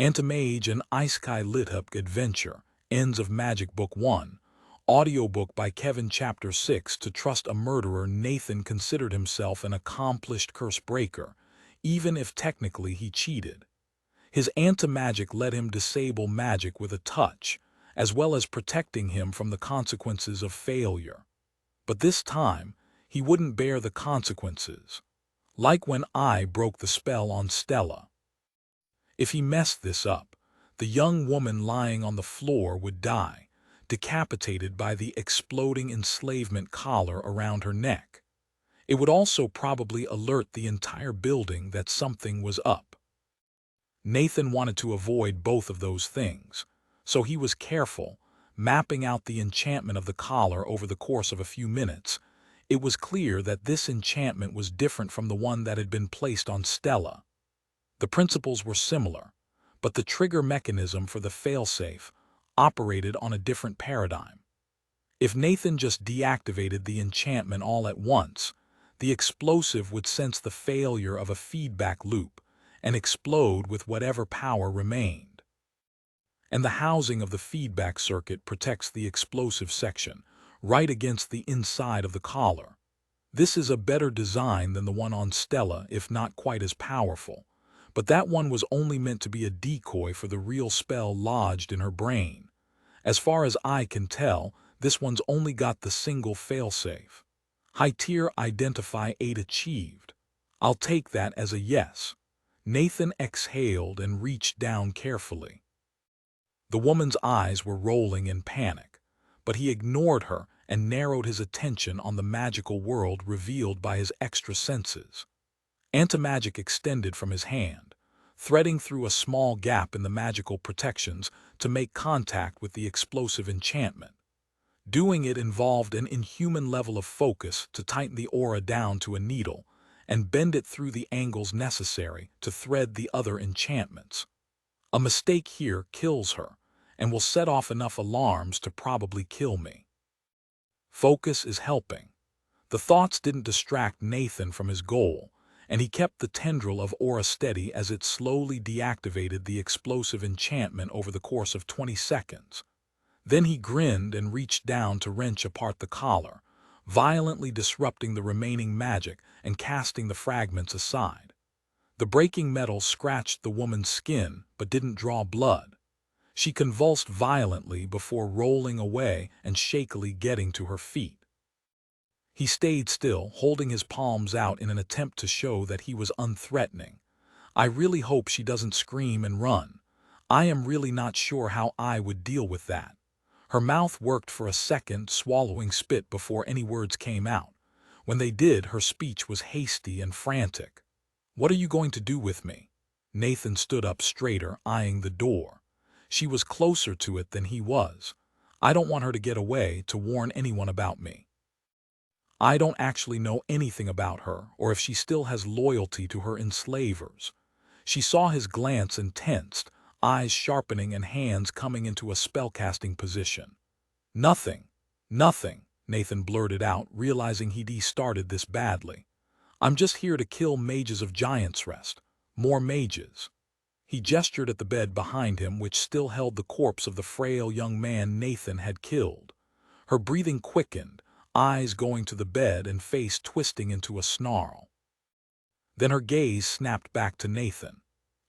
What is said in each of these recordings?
Antimage and Isekai LitRPG Adventure, Ends of Magic Book 1, audiobook by Kevin Chapter 6. To trust a murderer, Nathan considered himself an accomplished curse breaker, even if technically he cheated. His anti-magic let him disable magic with a touch, as well as protecting him from the consequences of failure. But this time, he wouldn't bear the consequences. Like when I broke the spell on Stella. If he messed this up, the young woman lying on the floor would die, decapitated by the exploding enslavement collar around her neck. It would also probably alert the entire building that something was up. Nathan wanted to avoid both of those things, so he was careful, mapping out the enchantment of the collar over the course of a few minutes. It was clear that this enchantment was different from the one that had been placed on Stella. The principles were similar, but the trigger mechanism for the failsafe operated on a different paradigm. If Nathan just deactivated the enchantment all at once, the explosive would sense the failure of a feedback loop and explode with whatever power remained. And the housing of the feedback circuit protects the explosive section, right against the inside of the collar. This is a better design than the one on Stella, if not quite as powerful. But that one was only meant to be a decoy for the real spell lodged in her brain. As far as I can tell, this one's only got the single failsafe. High tier Identify 8 achieved. I'll take that as a yes. Nathan exhaled and reached down carefully. The woman's eyes were rolling in panic, but he ignored her and narrowed his attention on the magical world revealed by his extra senses. Anti-magic extended from his hand, threading through a small gap in the magical protections to make contact with the explosive enchantment. Doing it involved an inhuman level of focus to tighten the aura down to a needle and bend it through the angles necessary to thread the other enchantments. A mistake here kills her and will set off enough alarms to probably kill me. Focus is helping. The thoughts didn't distract Nathan from his goal, and he kept the tendril of aura steady as it slowly deactivated the explosive enchantment over the course of 20 seconds. Then he grinned and reached down to wrench apart the collar, violently disrupting the remaining magic and casting the fragments aside. The breaking metal scratched the woman's skin but didn't draw blood. She convulsed violently before rolling away and shakily getting to her feet. He stayed still, holding his palms out in an attempt to show that he was unthreatening. I really hope she doesn't scream and run. I am really not sure how I would deal with that. Her mouth worked for a second, swallowing spit before any words came out. When they did, her speech was hasty and frantic. "What are you going to do with me?" Nathan stood up straighter, eyeing the door. She was closer to it than he was. "I don't want her to get away, to warn anyone about me. I don't actually know anything about her, or if she still has loyalty to her enslavers." She saw his glance and tensed, eyes sharpening and hands coming into a spellcasting position. Nothing, Nathan blurted out, realizing he'd started this badly. "I'm just here to kill mages of Giant's Rest. More mages." He gestured at the bed behind him, which still held the corpse of the frail young man Nathan had killed. Her breathing quickened, eyes going to the bed and face twisting into a snarl. Then her gaze snapped back to Nathan.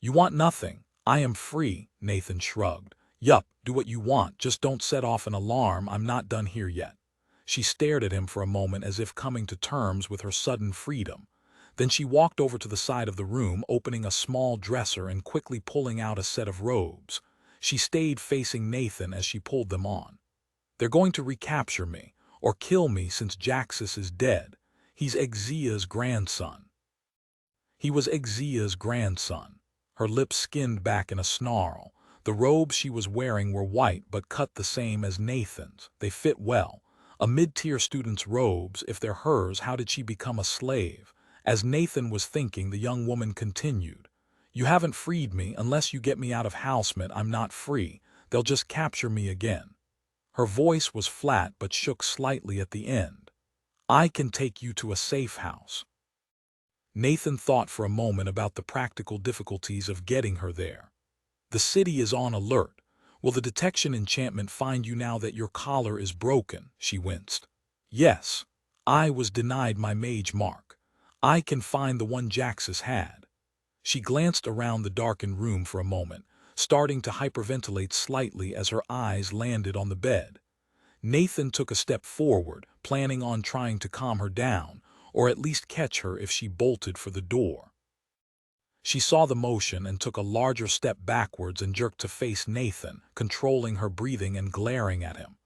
"You want nothing. I am free," Nathan shrugged. "Yup, do what you want, just don't set off an alarm. I'm not done here yet." She stared at him for a moment as if coming to terms with her sudden freedom. Then she walked over to the side of the room, opening a small dresser and quickly pulling out a set of robes. She stayed facing Nathan as she pulled them on. "They're going to recapture me, or kill me since Jaxus is dead. He's Exia's grandson." He was Exia's grandson. Her lips skinned back in a snarl. The robes she was wearing were white but cut the same as Nathan's. They fit well. A mid-tier student's robes, if they're hers, how did she become a slave? As Nathan was thinking, the young woman continued. "You haven't freed me. Unless you get me out of Housemate, I'm not free. They'll just capture me again." Her voice was flat but shook slightly at the end. "I can take you to a safe house." Nathan thought for a moment about the practical difficulties of getting her there. The city is on alert. Will the detection enchantment find you now that your collar is broken? She winced. Yes. I was denied my mage mark. I can find the one Jaxus had. She glanced around the darkened room for a moment, starting to hyperventilate slightly as her eyes landed on the bed. Nathan took a step forward, planning on trying to calm her down, or at least catch her if she bolted for the door. She saw the motion and took a larger step backwards and jerked to face Nathan, controlling her breathing and glaring at him.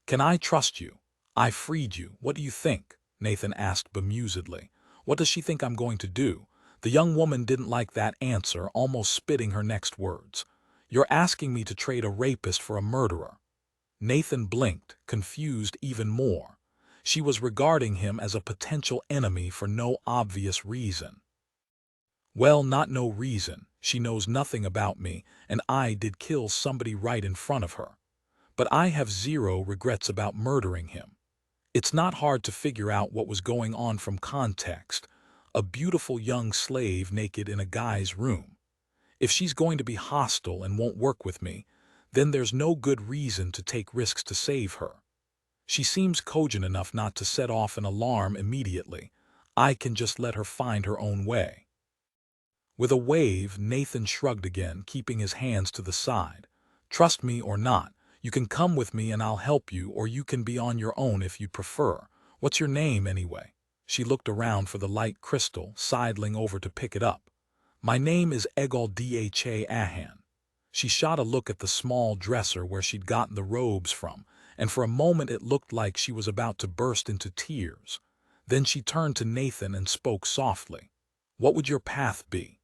Can I trust you? I freed you. What do you think? Nathan asked bemusedly. What does she think I'm going to do? The young woman didn't like that answer, almost spitting her next words. You're asking me to trade a rapist for a murderer. Nathan blinked, confused even more. She was regarding him as a potential enemy for no obvious reason. Well, not no reason. She knows nothing about me, and I did kill somebody right in front of her. But I have zero regrets about murdering him. It's not hard to figure out what was going on from context. A beautiful young slave naked in a guy's room. If she's going to be hostile and won't work with me, then there's no good reason to take risks to save her. She seems cogent enough not to set off an alarm immediately. I can just let her find her own way. With a wave, Nathan shrugged again, keeping his hands to the side. Trust me or not, you can come with me and I'll help you, or you can be on your own if you prefer. What's your name anyway? She looked around for the light crystal, sidling over to pick it up. My name is Egal Dha Ahan. She shot a look at the small dresser where she'd gotten the robes from, and for a moment it looked like she was about to burst into tears. Then she turned to Nathan and spoke softly. What would your path be?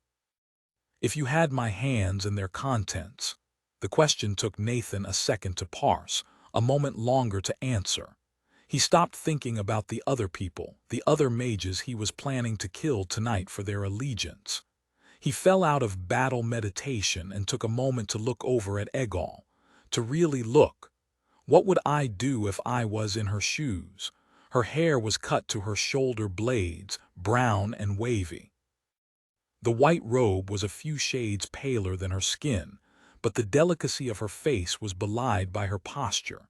If you had my hands and their contents. The question took Nathan a second to parse, a moment longer to answer. He stopped thinking about the other people, the other mages he was planning to kill tonight for their allegiance. He fell out of battle meditation and took a moment to look over at Egal, to really look. What would I do if I was in her shoes? Her hair was cut to her shoulder blades, brown and wavy. The white robe was a few shades paler than her skin, but the delicacy of her face was belied by her posture.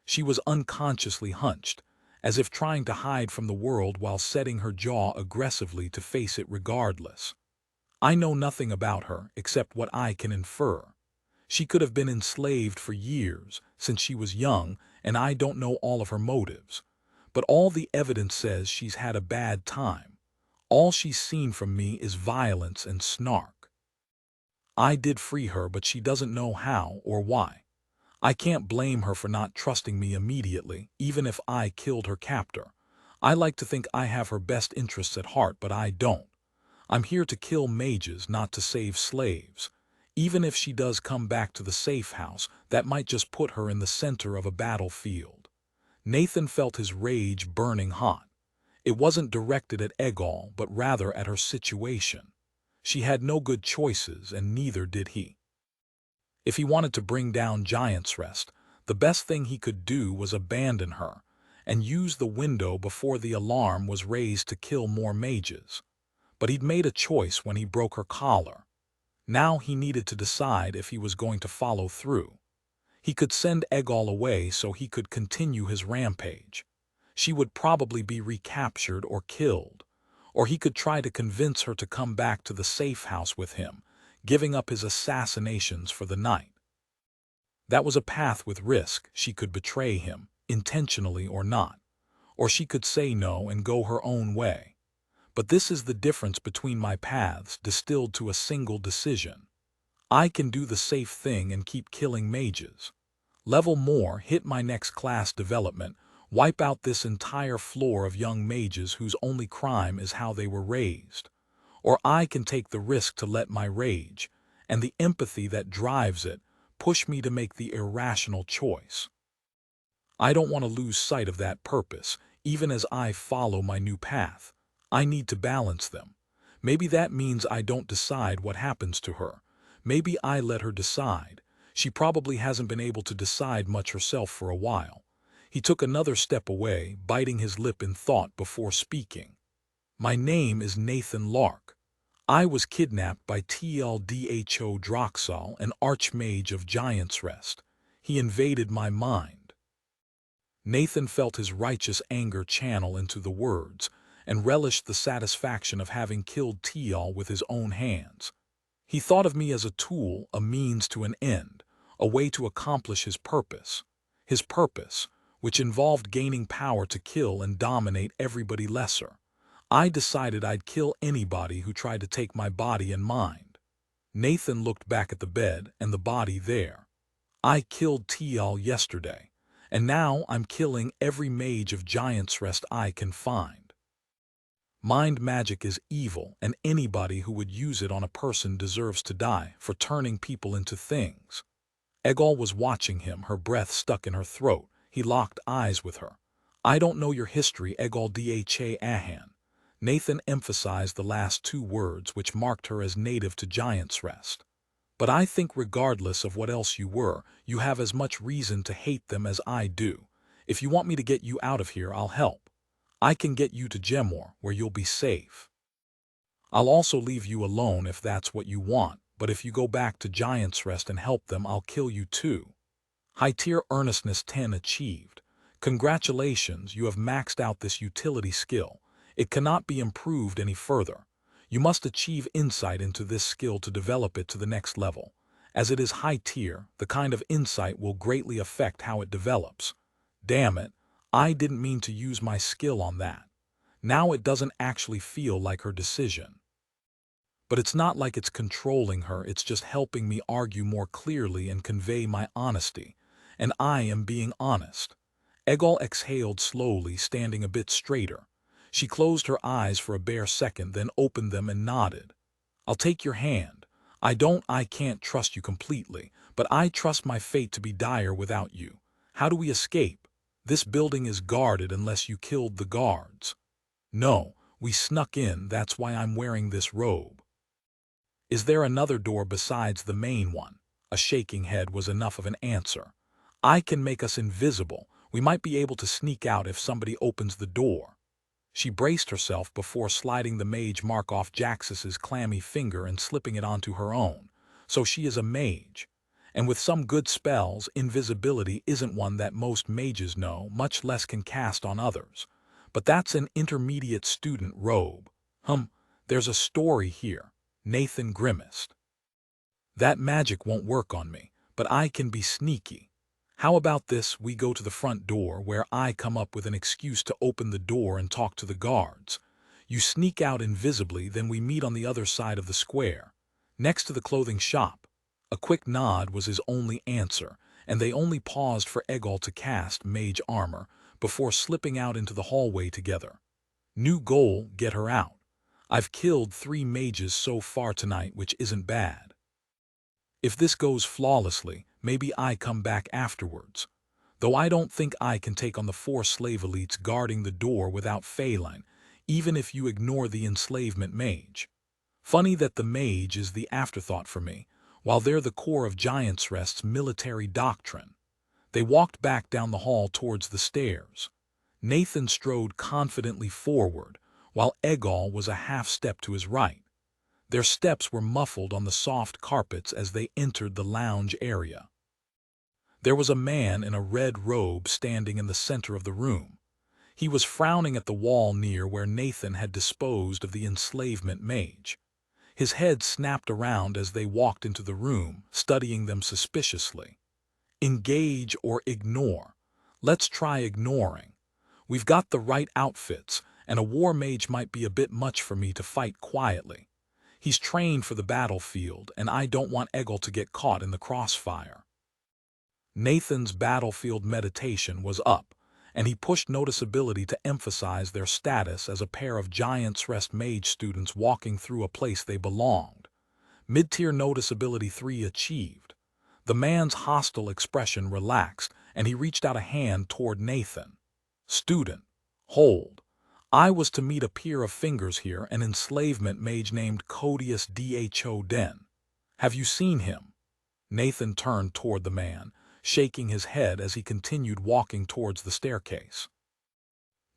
She was unconsciously hunched, as if trying to hide from the world while setting her jaw aggressively to face it regardless. I know nothing about her except what I can infer. She could have been enslaved for years, since she was young, and I don't know all of her motives. But all the evidence says she's had a bad time. All she's seen from me is violence and snark. I did free her, but she doesn't know how or why. I can't blame her for not trusting me immediately, even if I killed her captor. I like to think I have her best interests at heart, but I don't. I'm here to kill mages, not to save slaves. Even if she does come back to the safe house, that might just put her in the center of a battlefield. Nathan felt his rage burning hot. It wasn't directed at Egal, but rather at her situation. She had no good choices, and neither did he. If he wanted to bring down Giant's Rest, the best thing he could do was abandon her, and use the window before the alarm was raised to kill more mages. But he'd made a choice when he broke her collar. Now he needed to decide if he was going to follow through. He could send Egal away so he could continue his rampage. She would probably be recaptured or killed. Or he could try to convince her to come back to the safe house with him, giving up his assassinations for the night. That was a path with risk. She could betray him, intentionally or not. Or she could say no and go her own way. But this is the difference between my paths, distilled to a single decision. I can do the safe thing and keep killing mages. Level more, hit my next class development, wipe out this entire floor of young mages whose only crime is how they were raised. Or I can take the risk to let my rage, and the empathy that drives it, push me to make the irrational choice. I don't want to lose sight of that purpose, even as I follow my new path. I need to balance them. Maybe that means I don't decide what happens to her. Maybe I let her decide. She probably hasn't been able to decide much herself for a while. He took another step away, biting his lip in thought before speaking. My name is Nathan Lark. I was kidnapped by Tldho Droxal, an archmage of Giant's Rest. He invaded my mind. Nathan felt his righteous anger channel into the words, and relished the satisfaction of having killed Tial with his own hands. He thought of me as a tool, a means to an end, a way to accomplish his purpose. His purpose, which involved gaining power to kill and dominate everybody lesser. I decided I'd kill anybody who tried to take my body and mind. Nathan looked back at the bed and the body there. I killed Tial yesterday, and now I'm killing every mage of Giant's Rest I can find. Mind magic is evil, and anybody who would use it on a person deserves to die for turning people into things. Egal was watching him, her breath stuck in her throat. He locked eyes with her. I don't know your history, Egal Dha Ahan. Nathan emphasized the last two words, which marked her as native to Giant's Rest. But I think regardless of what else you were, you have as much reason to hate them as I do. If you want me to get you out of here, I'll help. I can get you to Gemor, where you'll be safe. I'll also leave you alone if that's what you want, but if you go back to Giant's Rest and help them, I'll kill you too. High-tier earnestness 10 achieved. Congratulations, you have maxed out this utility skill. It cannot be improved any further. You must achieve insight into this skill to develop it to the next level. As it is high tier, the kind of insight will greatly affect how it develops. Damn it, I didn't mean to use my skill on that. Now it doesn't actually feel like her decision. But it's not like it's controlling her, it's just helping me argue more clearly and convey my honesty. And I am being honest. Egal exhaled slowly, standing a bit straighter. She closed her eyes for a bare second, then opened them and nodded. I'll take your hand. I can't trust you completely, but I trust my fate to be dire without you. How do we escape? This building is guarded unless you killed the guards. No, we snuck in, that's why I'm wearing this robe. Is there another door besides the main one? A shaking head was enough of an answer. I can make us invisible. We might be able to sneak out if somebody opens the door. She braced herself before sliding the mage mark off Jaxus's clammy finger and slipping it onto her own. So she is a mage. And with some good spells, invisibility isn't one that most mages know, much less can cast on others. But that's an intermediate student robe. There's a story here. Nathan grimaced. That magic won't work on me, but I can be sneaky. How about this, we go to the front door where I come up with an excuse to open the door and talk to the guards. You sneak out invisibly, then we meet on the other side of the square, next to the clothing shop. A quick nod was his only answer, and they only paused for Egal to cast mage armor before slipping out into the hallway together. New goal, get her out. I've killed 3 mages so far tonight, which isn't bad. If this goes flawlessly, maybe I come back afterwards. Though I don't think I can take on the 4 slave elites guarding the door without failing, even if you ignore the enslavement mage. Funny that the mage is the afterthought for me, while they're the core of Giant's Rest's military doctrine. They walked back down the hall towards the stairs. Nathan strode confidently forward, while Egal was a half step to his right. Their steps were muffled on the soft carpets as they entered the lounge area. There was a man in a red robe standing in the center of the room. He was frowning at the wall near where Nathan had disposed of the enslavement mage. His head snapped around as they walked into the room, studying them suspiciously. Engage or ignore. Let's try ignoring. We've got the right outfits, and a war mage might be a bit much for me to fight quietly. He's trained for the battlefield, and I don't want Egal to get caught in the crossfire. Nathan's battlefield meditation was up, and he pushed noticeability to emphasize their status as a pair of Giant's Rest mage students walking through a place they belonged. Mid-tier noticeability 3 achieved. The man's hostile expression relaxed, and he reached out a hand toward Nathan. Student, hold. I was to meet a peer of fingers here, an enslavement mage named Codius Dho Den. Have you seen him? Nathan turned toward the man, shaking his head as he continued walking towards the staircase.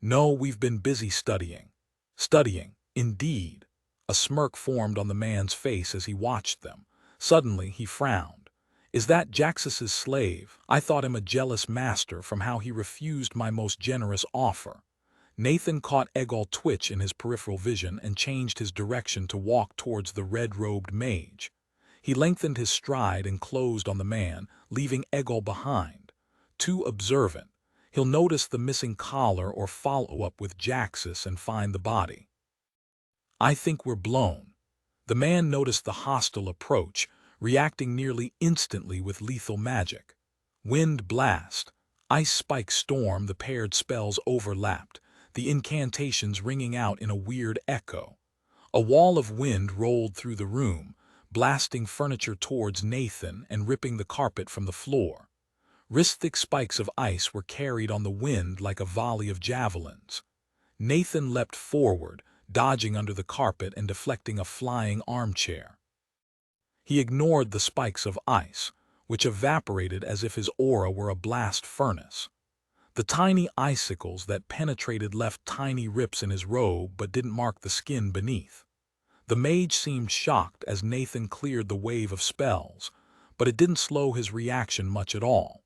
No, we've been busy studying. Studying, indeed. A smirk formed on the man's face as he watched them. Suddenly, he frowned. "Is that Jaxus's slave? I thought him a jealous master from how he refused my most generous offer." Nathan caught Egol twitch in his peripheral vision and changed his direction to walk towards the red-robed mage. He lengthened his stride and closed on the man, leaving Egol behind. Too observant, he'll notice the missing collar or follow up with Jaxus and find the body. "I think we're blown." The man noticed the hostile approach, reacting nearly instantly with lethal magic. Wind blast, ice spike storm, the paired spells overlapped, the incantations ringing out in a weird echo. A wall of wind rolled through the room, blasting furniture towards Nathan and ripping the carpet from the floor. Wrist-thick spikes of ice were carried on the wind like a volley of javelins. Nathan leapt forward, dodging under the carpet and deflecting a flying armchair. He ignored the spikes of ice, which evaporated as if his aura were a blast furnace. The tiny icicles that penetrated left tiny rips in his robe but didn't mark the skin beneath. The mage seemed shocked as Nathan cleared the wave of spells, but it didn't slow his reaction much at all.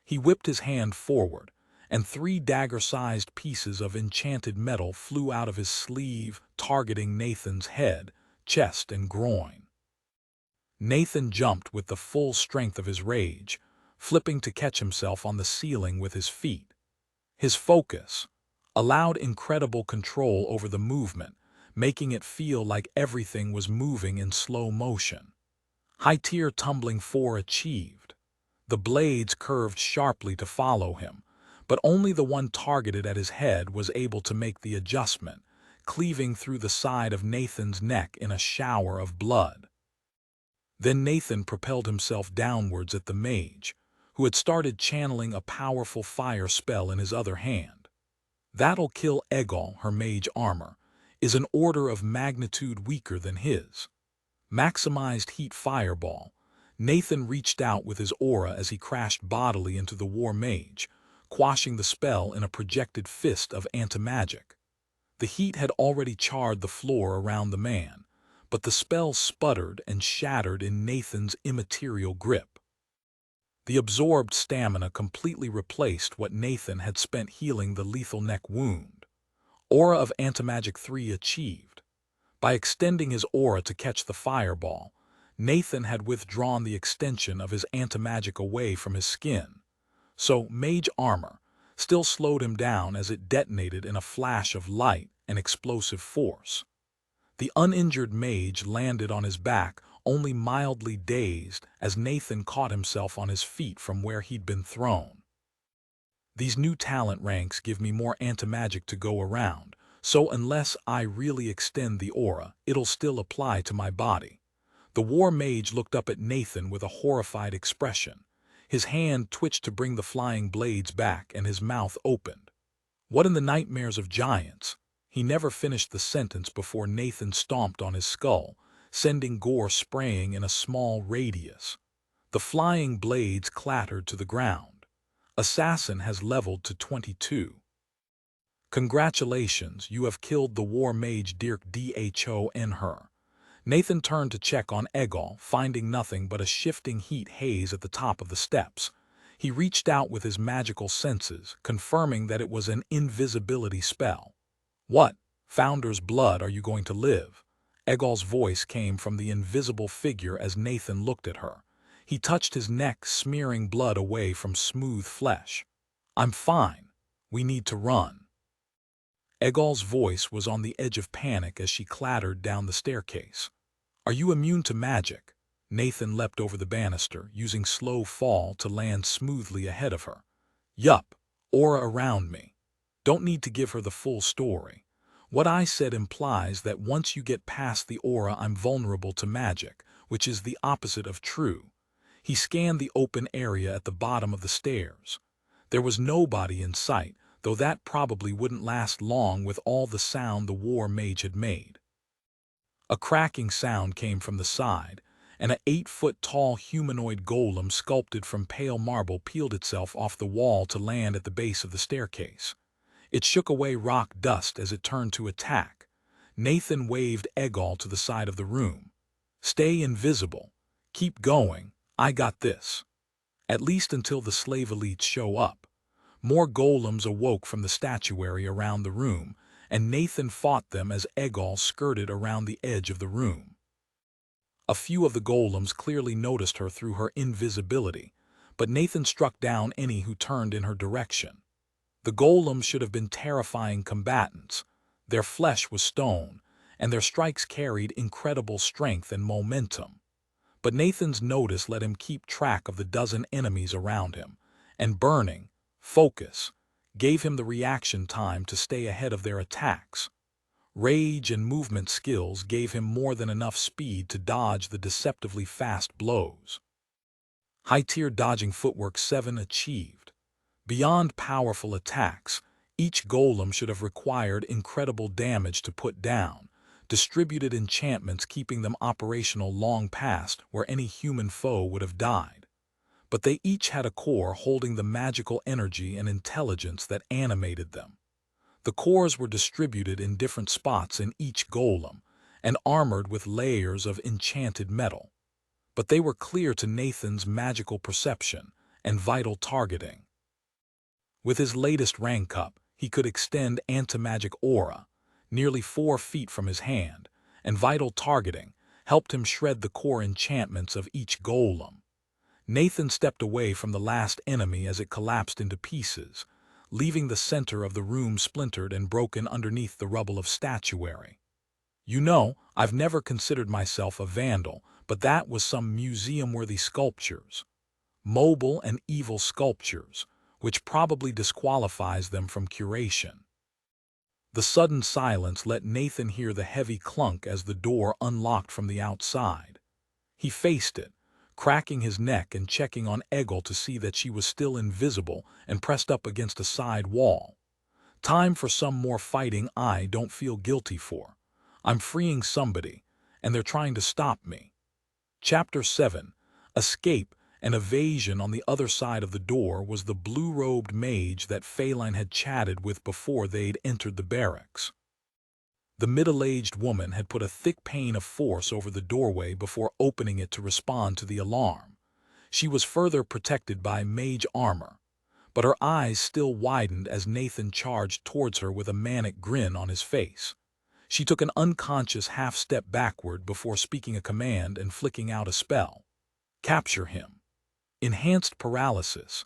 He whipped his hand forward, and 3 dagger-sized pieces of enchanted metal flew out of his sleeve, targeting Nathan's head, chest, and groin. Nathan jumped with the full strength of his rage, flipping to catch himself on the ceiling with his feet. His focus allowed incredible control over the movement, making it feel like everything was moving in slow motion. High-tier tumbling 4 achieved. The blades curved sharply to follow him, but only the one targeted at his head was able to make the adjustment, cleaving through the side of Nathan's neck in a shower of blood. Then Nathan propelled himself downwards at the mage, who had started channeling a powerful fire spell in his other hand. "That'll kill Egol, her mage armor, is an order of magnitude weaker than his." Maximized heat fireball, Nathan reached out with his aura as he crashed bodily into the war mage, quashing the spell in a projected fist of anti-magic. The heat had already charred the floor around the man, but the spell sputtered and shattered in Nathan's immaterial grip. The absorbed stamina completely replaced what Nathan had spent healing the lethal neck wound. Aura of Antimagic 3 achieved. By extending his aura to catch the fireball, Nathan had withdrawn the extension of his antimagic away from his skin. So mage armor still slowed him down as it detonated in a flash of light and explosive force. The uninjured mage landed on his back, only mildly dazed, as Nathan caught himself on his feet from where he'd been thrown. "These new talent ranks give me more antimagic to go around, so unless I really extend the aura, it'll still apply to my body." The war mage looked up at Nathan with a horrified expression. His hand twitched to bring the flying blades back, and his mouth opened. "What in the nightmares of giants?" He never finished the sentence before Nathan stomped on his skull, sending gore spraying in a small radius. The flying blades clattered to the ground. Assassin has leveled to 22. "Congratulations, you have killed the war mage Dirk Dhon her." Nathan turned to check on Egol, finding nothing but a shifting heat haze at the top of the steps. He reached out with his magical senses, confirming that it was an invisibility spell. "What, Founder's blood, are you going to live?" Egol's voice came from the invisible figure as Nathan looked at her. He touched his neck, smearing blood away from smooth flesh. "I'm fine. We need to run." Egol's voice was on the edge of panic as she clattered down the staircase. "Are you immune to magic?" Nathan leapt over the banister, using slow fall to land smoothly ahead of her. "Yup, aura around me." Don't need to give her the full story. What I said implies that once you get past the aura, I'm vulnerable to magic, which is the opposite of true. He scanned the open area at the bottom of the stairs. There was nobody in sight, though that probably wouldn't last long with all the sound the war mage had made. A cracking sound came from the side, and an 8-foot-tall humanoid golem sculpted from pale marble peeled itself off the wall to land at the base of the staircase. It shook away rock dust as it turned to attack. Nathan waved Egal to the side of the room. "Stay invisible. Keep going. I got this." At least until the slave elites show up. More golems awoke from the statuary around the room, and Nathan fought them as Egal skirted around the edge of the room. A few of the golems clearly noticed her through her invisibility, but Nathan struck down any who turned in her direction. The golems should have been terrifying combatants. Their flesh was stone, and their strikes carried incredible strength and momentum. But Nathan's notice let him keep track of the dozen enemies around him, and burning, focus, gave him the reaction time to stay ahead of their attacks. Rage and movement skills gave him more than enough speed to dodge the deceptively fast blows. High-tier dodging footwork 7 achieved. Beyond powerful attacks, each golem should have required incredible damage to put down, distributed enchantments keeping them operational long past where any human foe would have died. But they each had a core holding the magical energy and intelligence that animated them. The cores were distributed in different spots in each golem, and armored with layers of enchanted metal. But they were clear to Nathan's magical perception and vital targeting. With his latest rank up, he could extend anti-magic aura, nearly 4 feet from his hand, and vital targeting helped him shred the core enchantments of each golem. Nathan stepped away from the last enemy as it collapsed into pieces, leaving the center of the room splintered and broken underneath the rubble of statuary. "You know, I've never considered myself a vandal, but that was some museum-worthy sculptures. Mobile and evil sculptures, which probably disqualifies them from curation." The sudden silence let Nathan hear the heavy clunk as the door unlocked from the outside. He faced it, cracking his neck and checking on Egal to see that she was still invisible and pressed up against a side wall. "Time for some more fighting I don't feel guilty for. I'm freeing somebody, and they're trying to stop me." Chapter 7. Escape and evasion. On the other side of the door was the blue-robed mage that Phelan had chatted with before they'd entered the barracks. The middle-aged woman had put a thick pane of force over the doorway before opening it to respond to the alarm. She was further protected by mage armor, but her eyes still widened as Nathan charged towards her with a manic grin on his face. She took an unconscious half-step backward before speaking a command and flicking out a spell. "Capture him." Enhanced paralysis.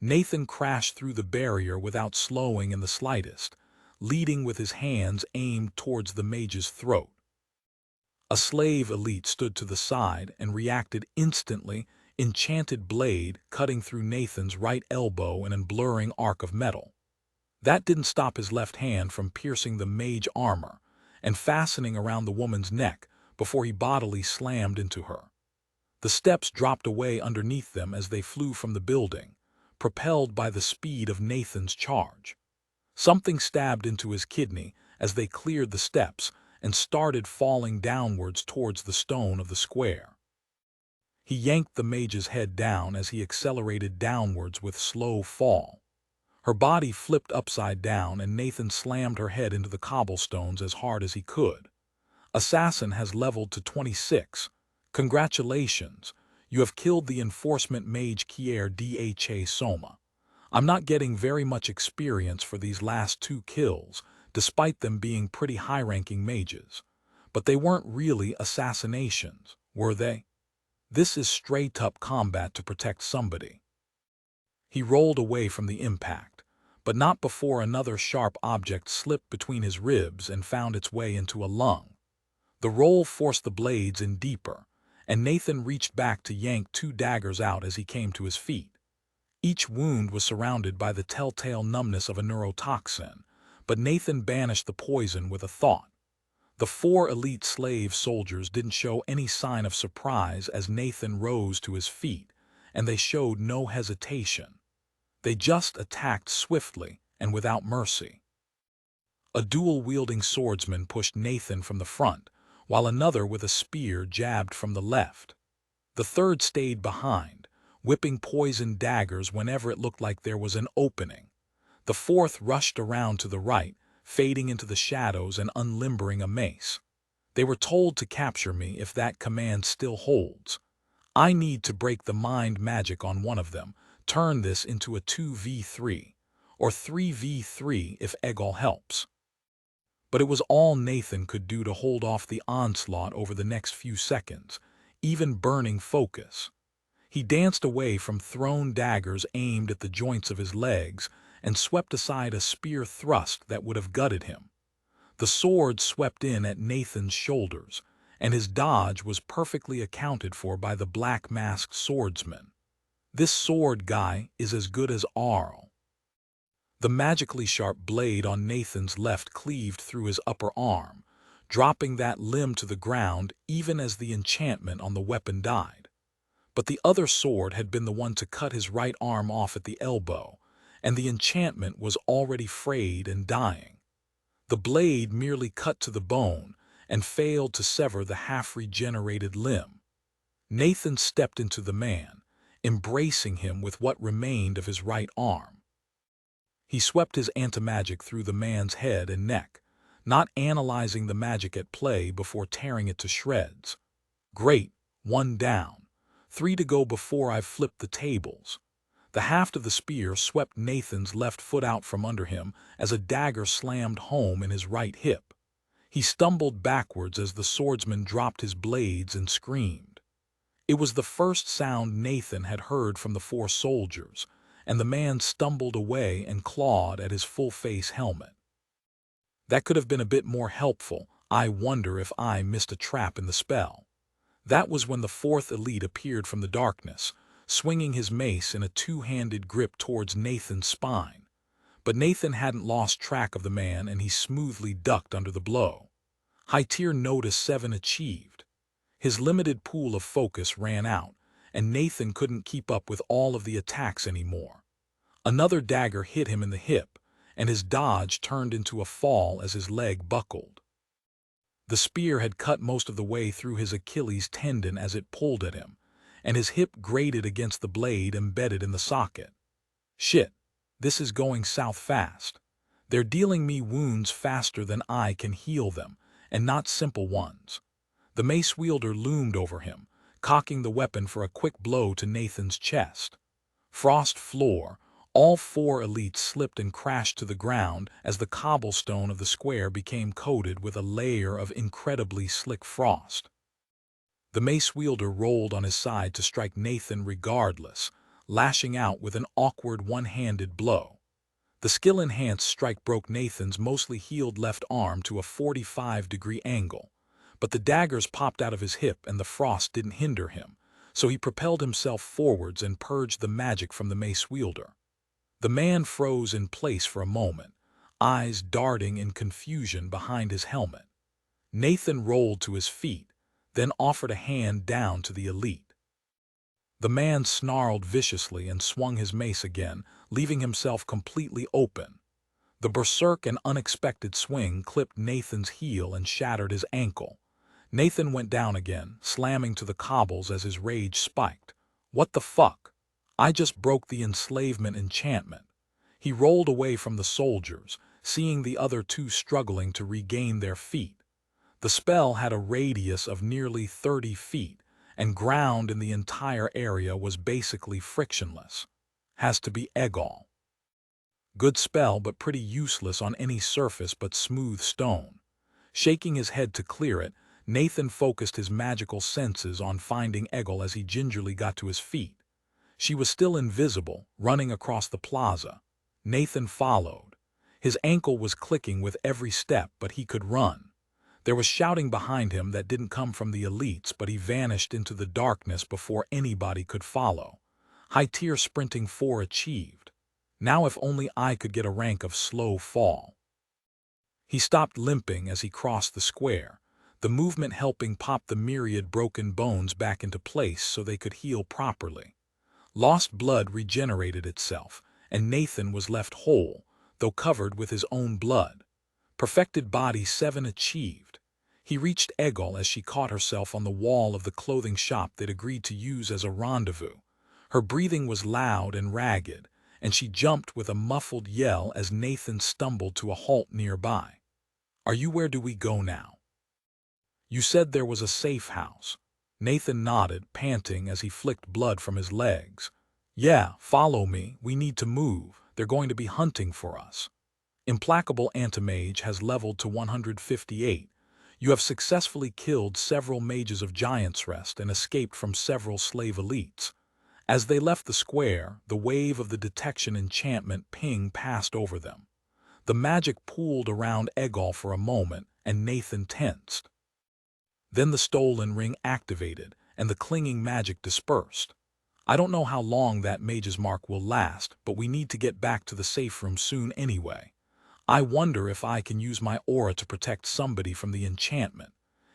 Nathan crashed through the barrier without slowing in the slightest, leading with his hands aimed towards the mage's throat. A slave elite stood to the side and reacted instantly, enchanted blade cutting through Nathan's right elbow in a blurring arc of metal. That didn't stop his left hand from piercing the mage armor and fastening around the woman's neck before he bodily slammed into her. The steps dropped away underneath them as they flew from the building, propelled by the speed of Nathan's charge. Something stabbed into his kidney as they cleared the steps and started falling downwards towards the stone of the square. He yanked the mage's head down as he accelerated downwards with slow fall. Her body flipped upside down and Nathan slammed her head into the cobblestones as hard as he could. "Assassin has leveled to 26. Congratulations, you have killed the enforcement mage Kier Dha Soma. I'm not getting very much experience for these last 2 kills, despite them being pretty high-ranking mages. But they weren't really assassinations, were they? This is straight-up combat to protect somebody." He rolled away from the impact, but not before another sharp object slipped between his ribs and found its way into a lung. The roll forced the blades in deeper, and Nathan reached back to yank 2 daggers out as he came to his feet. Each wound was surrounded by the telltale numbness of a neurotoxin, but Nathan banished the poison with a thought. The 4 elite slave soldiers didn't show any sign of surprise as Nathan rose to his feet, and they showed no hesitation. They just attacked swiftly and without mercy. A dual-wielding swordsman pushed Nathan from the front, while another with a spear jabbed from the left. The third stayed behind, whipping poison daggers whenever it looked like there was an opening. The fourth rushed around to the right, fading into the shadows and unlimbering a mace. They were told to capture me if that command still holds. I need to break the mind magic on one of them, turn this into a 2v3, or 3v3 if Egol helps. But it was all Nathan could do to hold off the onslaught over the next few seconds, even burning focus. He danced away from thrown daggers aimed at the joints of his legs and swept aside a spear thrust that would have gutted him. The sword swept in at Nathan's shoulders, and his dodge was perfectly accounted for by the black-masked swordsman. This sword guy is as good as Arl. The magically sharp blade on Nathan's left cleaved through his upper arm, dropping that limb to the ground even as the enchantment on the weapon died. But the other sword had been the one to cut his right arm off at the elbow, and the enchantment was already frayed and dying. The blade merely cut to the bone and failed to sever the half-regenerated limb. Nathan stepped into the man, embracing him with what remained of his right arm. He swept his anti-magic through the man's head and neck, not analyzing the magic at play before tearing it to shreds. Great, 1 down. 3 to go before I've flipped the tables. The haft of the spear swept Nathan's left foot out from under him as a dagger slammed home in his right hip. He stumbled backwards as the swordsman dropped his blades and screamed. It was the first sound Nathan had heard from the 4 soldiers, and the man stumbled away and clawed at his full-face helmet. That could have been a bit more helpful. I wonder if I missed a trap in the spell. That was when the 4th elite appeared from the darkness, swinging his mace in a 2-handed grip towards Nathan's spine. But Nathan hadn't lost track of the man, and he smoothly ducked under the blow. High-tier notice 7 achieved. His limited pool of focus ran out, and Nathan couldn't keep up with all of the attacks anymore. Another dagger hit him in the hip, and his dodge turned into a fall as his leg buckled. The spear had cut most of the way through his Achilles tendon as it pulled at him, and his hip grated against the blade embedded in the socket. Shit, this is going south fast. They're dealing me wounds faster than I can heal them, and not simple ones. The mace wielder loomed over him, cocking the weapon for a quick blow to Nathan's chest. Frost floor, all 4 elites slipped and crashed to the ground as the cobblestone of the square became coated with a layer of incredibly slick frost. The mace wielder rolled on his side to strike Nathan regardless, lashing out with an awkward one-handed blow. The skill-enhanced strike broke Nathan's mostly healed left arm to a 45-degree angle, but the daggers popped out of his hip and the frost didn't hinder him, so he propelled himself forwards and purged the magic from the mace wielder. The man froze in place for a moment, eyes darting in confusion behind his helmet. Nathan rolled to his feet, then offered a hand down to the elite. The man snarled viciously and swung his mace again, leaving himself completely open. The berserk and unexpected swing clipped Nathan's heel and shattered his ankle. Nathan went down again, slamming to the cobbles as his rage spiked. What the fuck? I just broke the enslavement enchantment. He rolled away from the soldiers, seeing the other 2 struggling to regain their feet. The spell had a radius of nearly 30 feet, and ground in the entire area was basically frictionless. Has to be Egol. Good spell, but pretty useless on any surface but smooth stone. Shaking his head to clear it, Nathan focused his magical senses on finding Egol as he gingerly got to his feet. She was still invisible, running across the plaza. Nathan followed. His ankle was clicking with every step, but he could run. There was shouting behind him that didn't come from the elites, but he vanished into the darkness before anybody could follow. High-tier sprinting 4 achieved. Now if only I could get a rank of slow fall. He stopped limping as he crossed the square, the movement helping pop the myriad broken bones back into place so they could heal properly. Lost blood regenerated itself, and Nathan was left whole, though covered with his own blood. Perfected body 7 achieved. He reached Egol as she caught herself on the wall of the clothing shop they'd agreed to use as a rendezvous. Her breathing was loud and ragged, and she jumped with a muffled yell as Nathan stumbled to a halt nearby. "Are you where do we go now?" "You said there was a safe house." Nathan nodded, panting as he flicked blood from his legs. "Yeah, follow me. We need to move. They're going to be hunting for us." Implacable Antimage has leveled to 158. You have successfully killed several mages of Giant's Rest and escaped from several slave elites. As they left the square, the wave of the detection enchantment ping passed over them. The magic pooled around Egol for a moment, and Nathan tensed. Then the stolen ring activated, and the clinging magic dispersed. "I don't know how long that mage's mark will last, but we need to get back to the safe room soon anyway. I wonder if I can use my aura to protect somebody from the enchantment."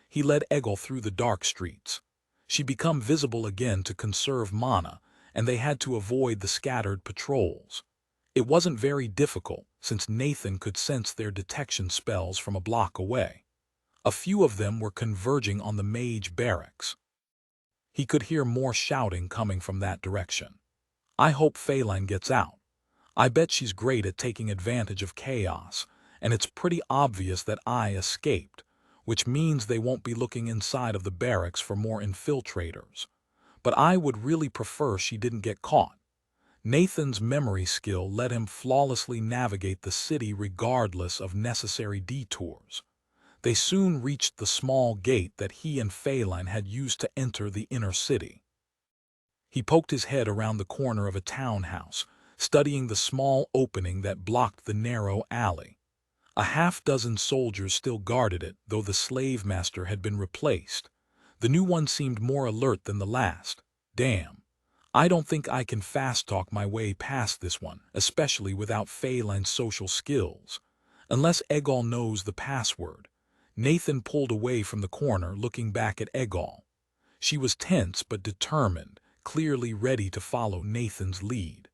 He led Egol through the dark streets. She became visible again to conserve mana, and they had to avoid the scattered patrols. It wasn't very difficult, since Nathan could sense their detection spells from a block away. A few of them were converging on the mage barracks. He could hear more shouting coming from that direction. "I hope Phelan gets out. I bet she's great at taking advantage of chaos, and it's pretty obvious that I escaped, which means they won't be looking inside of the barracks for more infiltrators. But I would really prefer she didn't get caught." Nathan's memory skill let him flawlessly navigate the city regardless of necessary detours. They soon reached the small gate that he and Phelan had used to enter the inner city. He poked his head around the corner of a townhouse, studying the small opening that blocked the narrow alley. A half-dozen soldiers still guarded it, though the slave master had been replaced. The new one seemed more alert than the last. "Damn. I don't think I can fast-talk my way past this one, especially without Phelan's social skills. Unless Egol knows the password." Nathan pulled away from the corner, looking back at Egol. She was tense but determined, clearly ready to follow Nathan's lead.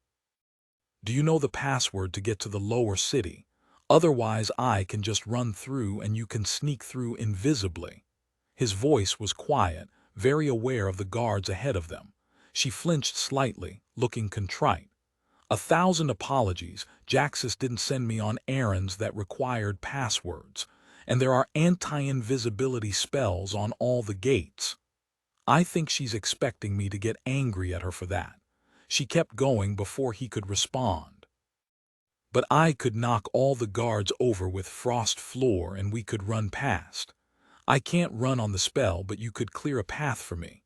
"Do you know the password to get to the lower city? Otherwise I can just run through and you can sneak through invisibly." His voice was quiet, very aware of the guards ahead of them. She flinched slightly, looking contrite. "1,000 apologies. Jaxus didn't send me on errands that required passwords, and there are anti-invisibility spells on all the gates." I think she's expecting me to get angry at her for that. She kept going before he could respond. "But I could knock all the guards over with frost floor and we could run past. I can't run on the spell, but you could clear a path for me."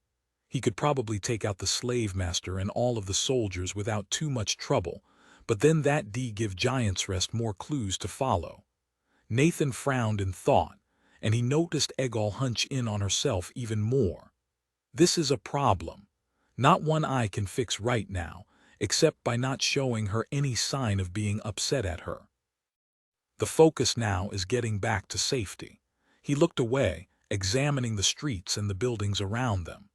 He could probably take out the slave master and all of the soldiers without too much trouble, but then that'd give Giant's Rest more clues to follow. Nathan frowned in thought, and he noticed Egol hunch in on herself even more. This is a problem. Not one I can fix right now, except by not showing her any sign of being upset at her. The focus now is getting back to safety. He looked away, examining the streets and the buildings around them.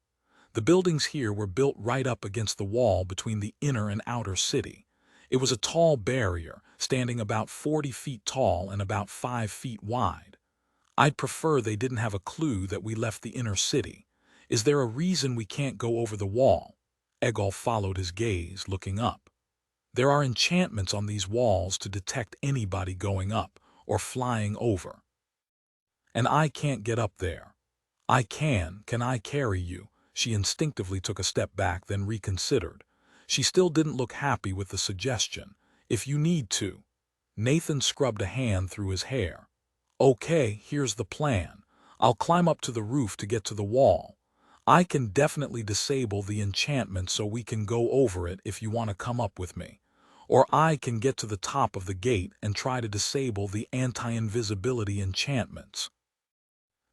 The buildings here were built right up against the wall between the inner and outer city. It was a tall barrier, standing about 40 feet tall and about 5 feet wide. "I'd prefer they didn't have a clue that we left the inner city. Is there a reason we can't go over the wall?" Egol followed his gaze, looking up. "There are enchantments on these walls to detect anybody going up or flying over. And I can't get up there." "I can. Can I carry you?" She instinctively took a step back, then reconsidered. She still didn't look happy with the suggestion. "If you need to." Nathan scrubbed a hand through his hair. "Okay, here's the plan. I'll climb up to the roof to get to the wall. I can definitely disable the enchantment so we can go over it if you want to come up with me. Or I can get to the top of the gate and try to disable the anti-invisibility enchantments.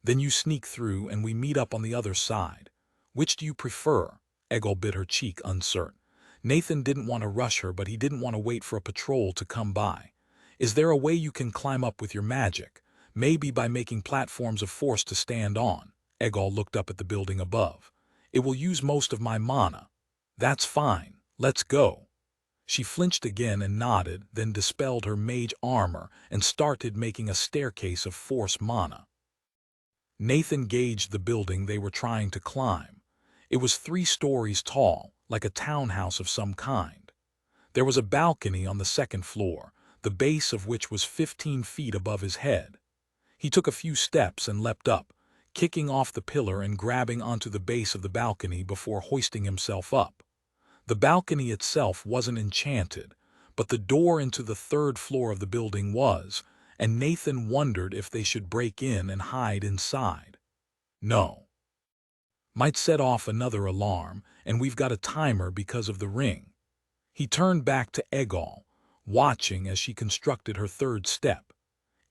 Then you sneak through and we meet up on the other side. Which do you prefer?" Egol bit her cheek, uncertain. Nathan didn't want to rush her, but he didn't want to wait for a patrol to come by. "Is there a way you can climb up with your magic? Maybe by making platforms of force to stand on." Egol looked up at the building above. "It will use most of my mana." "That's fine. Let's go." She flinched again and nodded, then dispelled her mage armor and started making a staircase of force mana. Nathan gauged the building they were trying to climb. It was 3 stories tall, like a townhouse of some kind. There was a balcony on the second floor, the base of which was 15 feet above his head. He took a few steps and leapt up, kicking off the pillar and grabbing onto the base of the balcony before hoisting himself up. The balcony itself wasn't enchanted, but the door into the third floor of the building was, and Nathan wondered if they should break in and hide inside. No. Might set off another alarm, and we've got a timer because of the ring. He turned back to Egal, watching as she constructed her third step.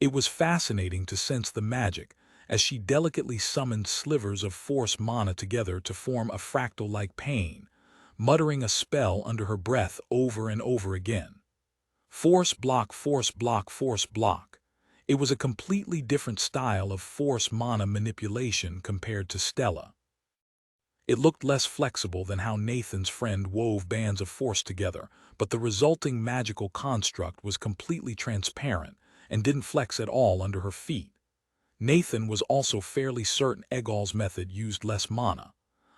It was fascinating to sense the magic as she delicately summoned slivers of force mana together to form a fractal-like pane, muttering a spell under her breath over and over again. Force block, force block, force block. It was a completely different style of force mana manipulation compared to Stella. It looked less flexible than how Nathan's friend wove bands of force together, but the resulting magical construct was completely transparent and didn't flex at all under her feet. Nathan was also fairly certain Egal's method used less mana.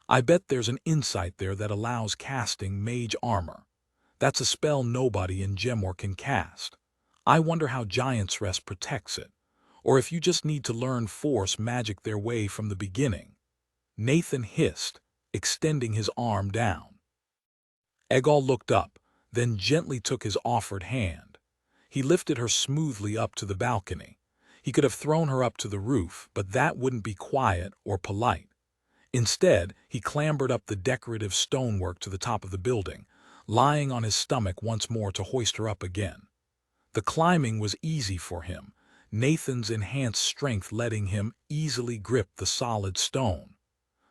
I bet there's an insight there that allows casting mage armor. That's a spell nobody in Gemor can cast. I wonder how Giant's Rest protects it, or if you just need to learn force magic their way from the beginning. Nathan hissed, extending his arm down. Egal looked up, then gently took his offered hand. He lifted her smoothly up to the balcony. He could have thrown her up to the roof, but that wouldn't be quiet or polite. Instead, he clambered up the decorative stonework to the top of the building, lying on his stomach once more to hoist her up again. The climbing was easy for him, Nathan's enhanced strength letting him easily grip the solid stone.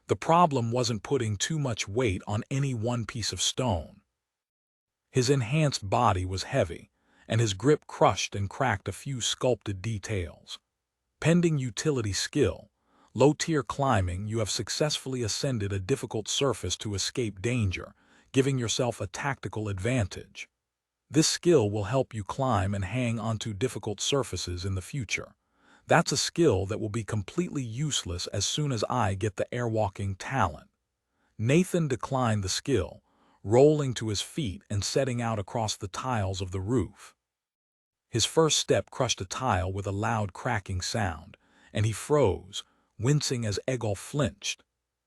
The problem wasn't putting too much weight on any one piece of stone. His enhanced body was heavy, and his grip crushed and cracked a few sculpted details. Pending utility skill, low-tier climbing, you have successfully ascended a difficult surface to escape danger, giving yourself a tactical advantage. This skill will help you climb and hang onto difficult surfaces in the future. That's a skill that will be completely useless as soon as I get the airwalking talent. Nathan declined the skill, rolling to his feet and setting out across the tiles of the roof. His first step crushed a tile with a loud cracking sound, and he froze, wincing as Egal flinched.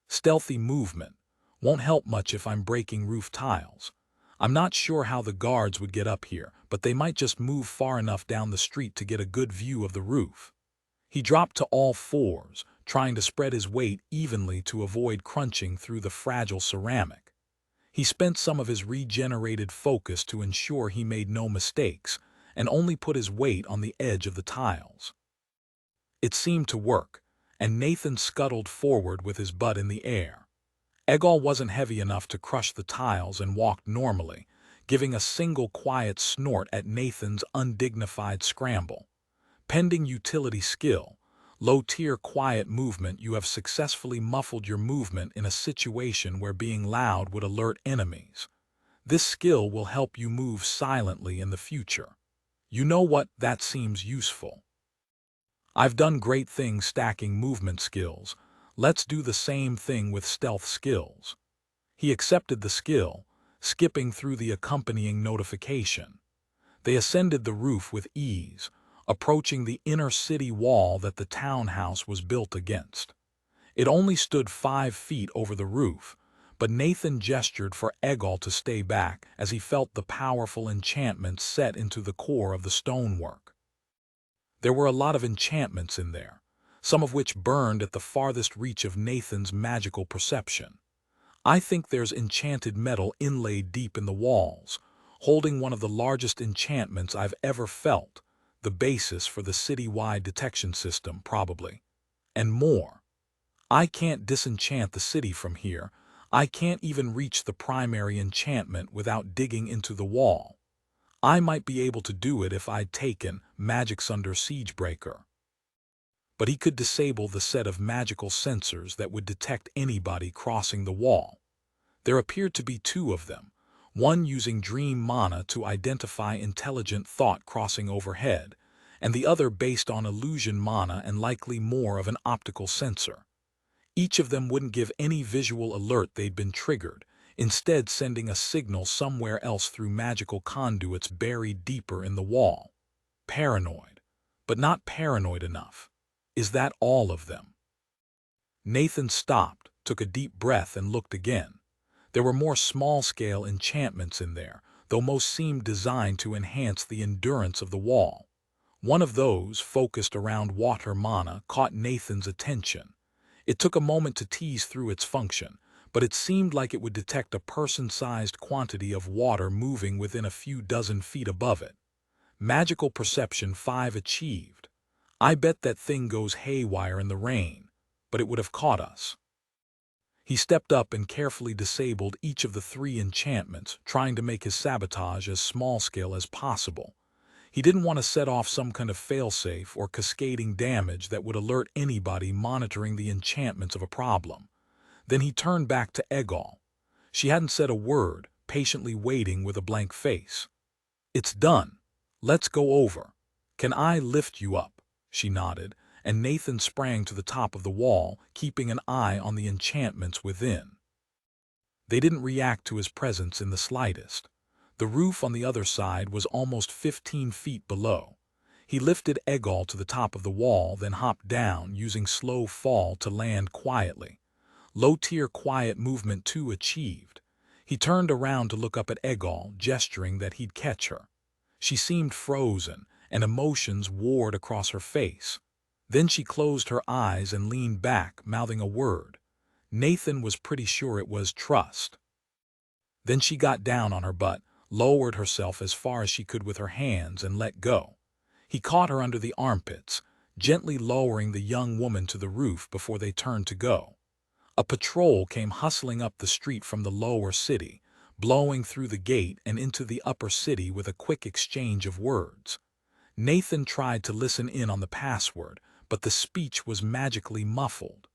Stealthy movement. Won't help much if I'm breaking roof tiles. I'm not sure how the guards would get up here, but they might just move far enough down the street to get a good view of the roof. He dropped to all fours, trying to spread his weight evenly to avoid crunching through the fragile ceramic. He spent some of his regenerated focus to ensure he made no mistakes, and only put his weight on the edge of the tiles. It seemed to work, and Nathan scuttled forward with his butt in the air. Egal wasn't heavy enough to crush the tiles and walked normally, giving a single quiet snort at Nathan's undignified scramble. Pending utility skill, low-tier quiet movement, you have successfully muffled your movement in a situation where being loud would alert enemies. This skill will help you move silently in the future. You know what? That seems useful. I've done great things stacking movement skills. Let's do the same thing with stealth skills. He accepted the skill, skipping through the accompanying notification. They ascended the roof with ease, approaching the inner city wall that the townhouse was built against. It only stood 5 feet over the roof, but Nathan gestured for Egal to stay back as he felt the powerful enchantments set into the core of the stonework. There were a lot of enchantments in there, some of which burned at the farthest reach of Nathan's magical perception. I think there's enchanted metal inlaid deep in the walls, holding one of the largest enchantments I've ever felt, the basis for the city-wide detection system, probably. And more. I can't disenchant the city from here. I can't even reach the primary enchantment without digging into the wall. I might be able to do it if I'd taken Magic's Under Siegebreaker. But he could disable the set of magical sensors that would detect anybody crossing the wall. There appeared to be 2 of them, one using dream mana to identify intelligent thought crossing overhead, and the other based on illusion mana and likely more of an optical sensor. Each of them wouldn't give any visual alert they'd been triggered. instead sending a signal somewhere else through magical conduits buried deeper in the wall. Paranoid, but not paranoid enough. Is that all of them? Nathan stopped, took a deep breath, and looked again. There were more small-scale enchantments in there, though most seemed designed to enhance the endurance of the wall. One of those, focused around water mana, caught Nathan's attention. It took a moment to tease through its function, but it seemed like it would detect a person-sized quantity of water moving within a few dozen feet above it. Magical Perception 5 achieved. I bet that thing goes haywire in the rain, but it would have caught us. He stepped up and carefully disabled each of the 3 enchantments, trying to make his sabotage as small-scale as possible. He didn't want to set off some kind of failsafe or cascading damage that would alert anybody monitoring the enchantments of a problem. Then he turned back to Egal. She hadn't said a word, patiently waiting with a blank face. "It's done. Let's go over. Can I lift you up?" She nodded, and Nathan sprang to the top of the wall, keeping an eye on the enchantments within. They didn't react to his presence in the slightest. The roof on the other side was almost 15 feet below. He lifted Egal to the top of the wall, then hopped down, using slow fall to land quietly. Low-tier quiet movement 2 achieved. He turned around to look up at Egal, gesturing that he'd catch her. She seemed frozen, and emotions warred across her face. Then she closed her eyes and leaned back, mouthing a word. Nathan was pretty sure it was trust. Then she got down on her butt, lowered herself as far as she could with her hands, and let go. He caught her under the armpits, gently lowering the young woman to the roof before they turned to go. A patrol came hustling up the street from the lower city, blowing through the gate and into the upper city with a quick exchange of words. Nathan tried to listen in on the password, but the speech was magically muffled.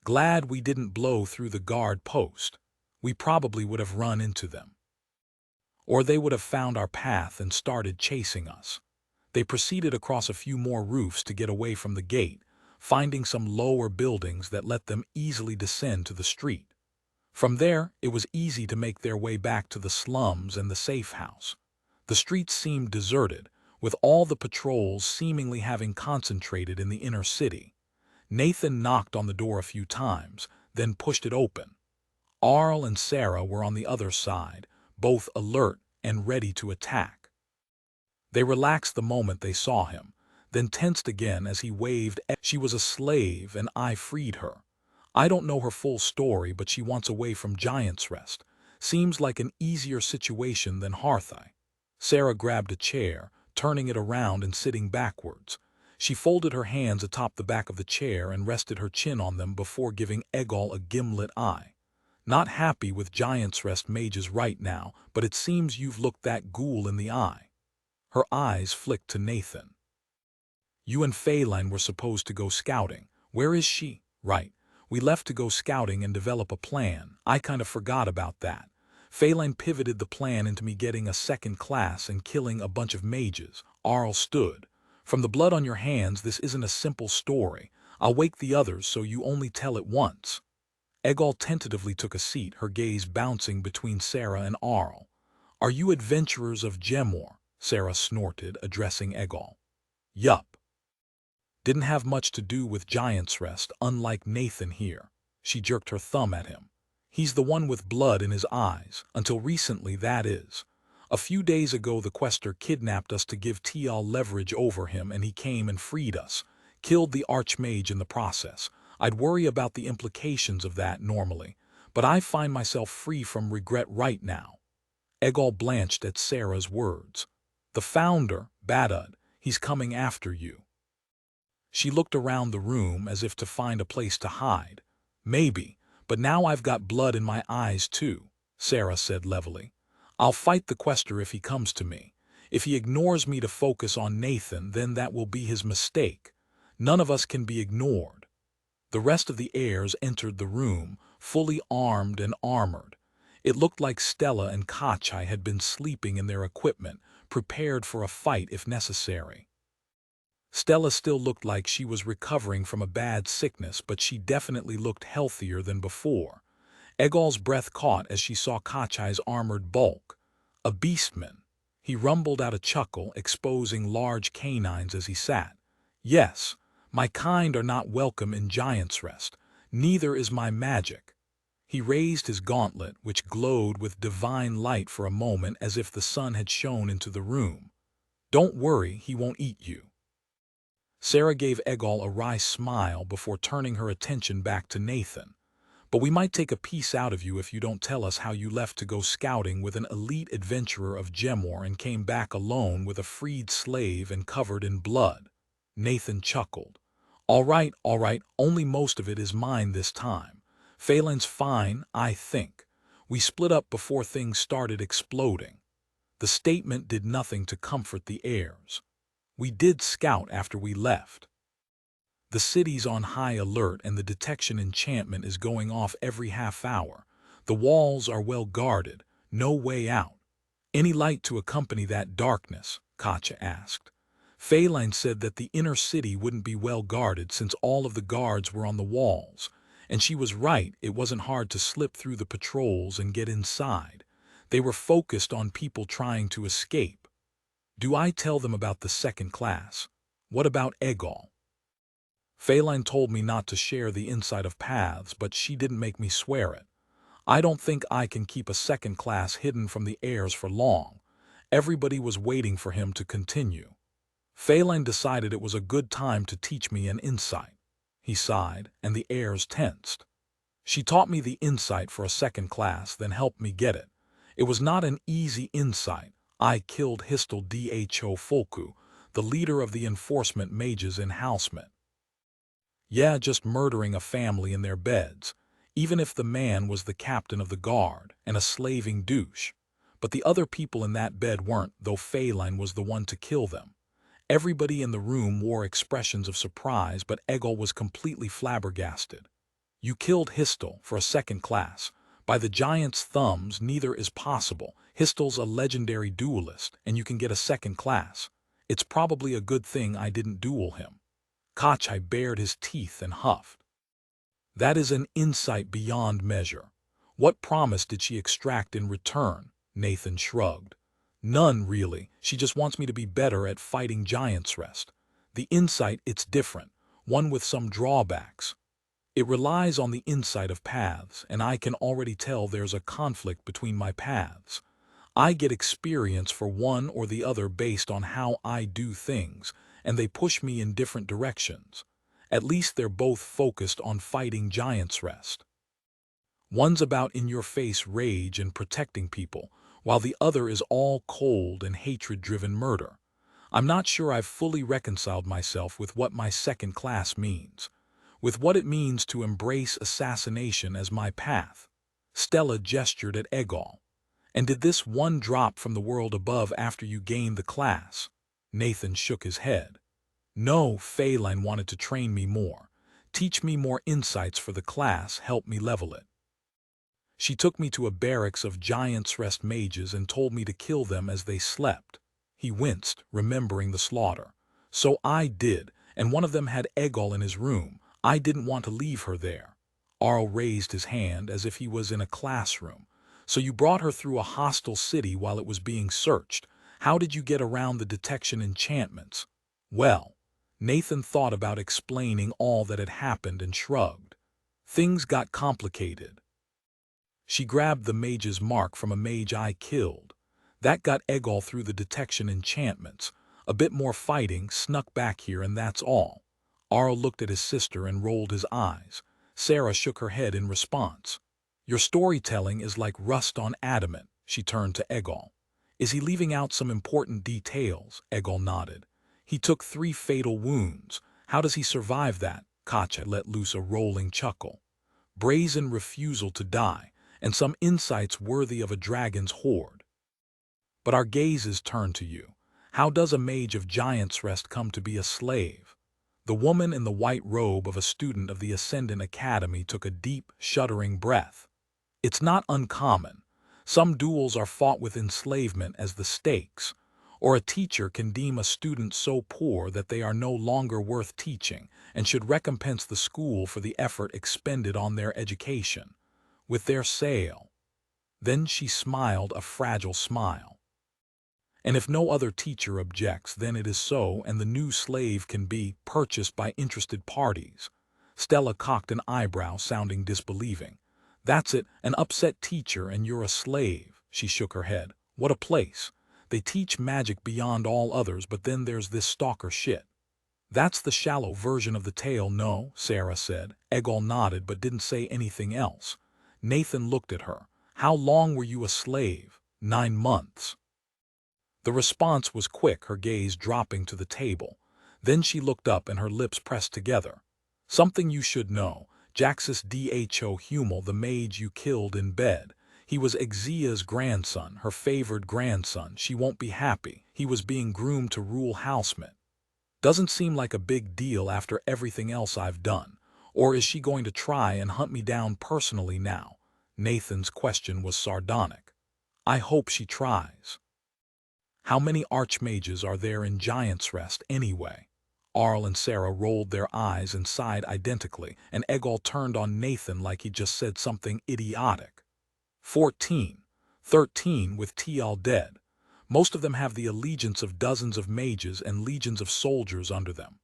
"Glad we didn't blow through the guard post. We probably would have run into them. Or they would have found our path and started chasing us." They proceeded across a few more roofs to get away from the gate, finding some lower buildings that let them easily descend to the street. From there, it was easy to make their way back to the slums and the safe house. The streets seemed deserted, with all the patrols seemingly having concentrated in the inner city. Nathan knocked on the door a few times, then pushed it open. Arl and Sarah were on the other side, both alert and ready to attack. They relaxed the moment they saw him, then tensed again as he waved. "She was a slave, and I freed her. I don't know her full story, but she wants away from Giant's Rest. Seems like an easier situation than Heartheye." Sarah grabbed a chair, turning it around and sitting backwards. She folded her hands atop the back of the chair and rested her chin on them before giving Egal a gimlet eye. "Not happy with Giant's Rest mages right now, but it seems you've looked that ghoul in the eye." Her eyes flicked to Nathan. "You and Feline were supposed to go scouting. Where is she?" "Right. We left to go scouting and develop a plan. I kind of forgot about that. Feline pivoted the plan into me getting a second class and killing a bunch of mages." Arl stood. "From the blood on your hands, this isn't a simple story. I'll wake the others so you only tell it once." Egal tentatively took a seat, her gaze bouncing between Sarah and Arl. "Are you adventurers of Gemor?" Sarah snorted, addressing Egal. "Yup. Didn't have much to do with Giant's Rest, unlike Nathan here." She jerked her thumb at him. "He's the one with blood in his eyes, until recently, that is. A few days ago the Quester kidnapped us to give Tial leverage over him, and he came and freed us. Killed the Archmage in the process. I'd worry about the implications of that normally, but I find myself free from regret right now." Egal blanched at Sarah's words. "The Founder, Badud, he's coming after you." She looked around the room as if to find a place to hide. "Maybe, but now I've got blood in my eyes too," Sarah said levelly. "I'll fight the Quester if he comes to me. If he ignores me to focus on Nathan, then that will be his mistake. None of us can be ignored." The rest of the heirs entered the room, fully armed and armored. It looked like Stella and Kachai had been sleeping in their equipment, prepared for a fight if necessary. Stella still looked like she was recovering from a bad sickness, but she definitely looked healthier than before. Egal's breath caught as she saw Kachai's armored bulk. A beastman. He rumbled out a chuckle, exposing large canines as he sat. Yes, my kind are not welcome in Giant's Rest. Neither is my magic. He raised his gauntlet, which glowed with divine light for a moment as if the sun had shone into the room. Don't worry, he won't eat you. Sarah gave Egal a wry smile before turning her attention back to Nathan. But we might take a piece out of you if you don't tell us how you left to go scouting with an elite adventurer of Gemor and came back alone with a freed slave and covered in blood. Nathan chuckled. All right, only most of it is mine this time. Phelan's fine, I think. We split up before things started exploding. The statement did nothing to comfort the heirs. We did scout after we left. The city's on high alert and the detection enchantment is going off every half hour. The walls are well guarded, no way out. Any light to accompany that darkness? Katja asked. Phelan said that the inner city wouldn't be well guarded since all of the guards were on the walls. And she was right, it wasn't hard to slip through the patrols and get inside. They were focused on people trying to escape. Do I tell them about the second class? What about Egal? Phelan told me not to share the inside of paths, but she didn't make me swear it. I don't think I can keep a second class hidden from the heirs for long. Everybody was waiting for him to continue. Phelan decided it was a good time to teach me an insight. He sighed, and the heirs tensed. She taught me the insight for a second class, then helped me get it. It was not an easy insight. I killed Histel Dho Folku, the leader of the enforcement mages in Housemint. Yeah, just murdering a family in their beds, even if the man was the captain of the guard and a slaving douche. But the other people in that bed weren't, though Phelan was the one to kill them. Everybody in the room wore expressions of surprise, but Egal was completely flabbergasted. You killed Histel for a second class. By the giant's thumbs, neither is possible. Histel's a legendary duelist, and you can get a second class. It's probably a good thing I didn't duel him. Kachai bared his teeth and huffed. That is an insight beyond measure. What promise did she extract in return? Nathan shrugged. None, really. She just wants me to be better at fighting Giant's Rest. The insight, it's different, one with some drawbacks. It relies on the insight of paths, and I can already tell there's a conflict between my paths. I get experience for one or the other based on how I do things, and they push me in different directions. At least they're both focused on fighting Giant's Rest. One's about in-your-face rage and protecting people, while the other is all cold and hatred-driven murder. I'm not sure I've fully reconciled myself with what my second class means, with what it means to embrace assassination as my path. Stella gestured at Egal. And did this one drop from the world above after you gained the class? Nathan shook his head. No, Phelan wanted to train me more, teach me more insights for the class, help me level it. She took me to a barracks of Giant's Rest mages and told me to kill them as they slept. He winced, remembering the slaughter. So I did, and one of them had Egal in his room. I didn't want to leave her there. Arl raised his hand as if he was in a classroom. So you brought her through a hostile city while it was being searched. How did you get around the detection enchantments? Well, Nathan thought about explaining all that had happened and shrugged. Things got complicated. She grabbed the mage's mark from a mage I killed. That got Egal through the detection enchantments. A bit more fighting, snuck back here, and that's all. Arl looked at his sister and rolled his eyes. Sarah shook her head in response. Your storytelling is like rust on adamant, she turned to Egal. Is he leaving out some important details? Egal nodded. He took 3 fatal wounds. How does he survive that? Katja let loose a rolling chuckle. Brazen refusal to die, and some insights worthy of a dragon's hoard. But our gazes turn to you. How does a mage of Giant's Rest come to be a slave? The woman in the white robe of a student of the Ascendant Academy took a deep, shuddering breath. It's not uncommon. Some duels are fought with enslavement as the stakes, or a teacher can deem a student so poor that they are no longer worth teaching and should recompense the school for the effort expended on their education. with their sale. Then she smiled a fragile smile. And if no other teacher objects, then it is so, and the new slave can be purchased by interested parties. Stella cocked an eyebrow, sounding disbelieving. That's it, an upset teacher and you're a slave. She shook her head. What a place. They teach magic beyond all others, but then there's this stalker shit. That's the shallow version of the tale, no, Sarah said. Egol nodded but didn't say anything else. Nathan looked at her. How long were you a slave? 9 months. The response was quick, her gaze dropping to the table. Then she looked up and her lips pressed together. Something you should know. Jaxus Dho Hummel, the mage you killed in bed. He was Exia's grandson, her favored grandson. She won't be happy. He was being groomed to rule Housemate. Doesn't seem like a big deal after everything else I've done. Or is she going to try and hunt me down personally now? Nathan's question was sardonic. I hope she tries. How many archmages are there in Giant's Rest anyway? Arl and Sarah rolled their eyes and sighed identically, and Egol turned on Nathan like he just said something idiotic. 14. 13 with Tial dead. Most of them have the allegiance of dozens of mages and legions of soldiers under them.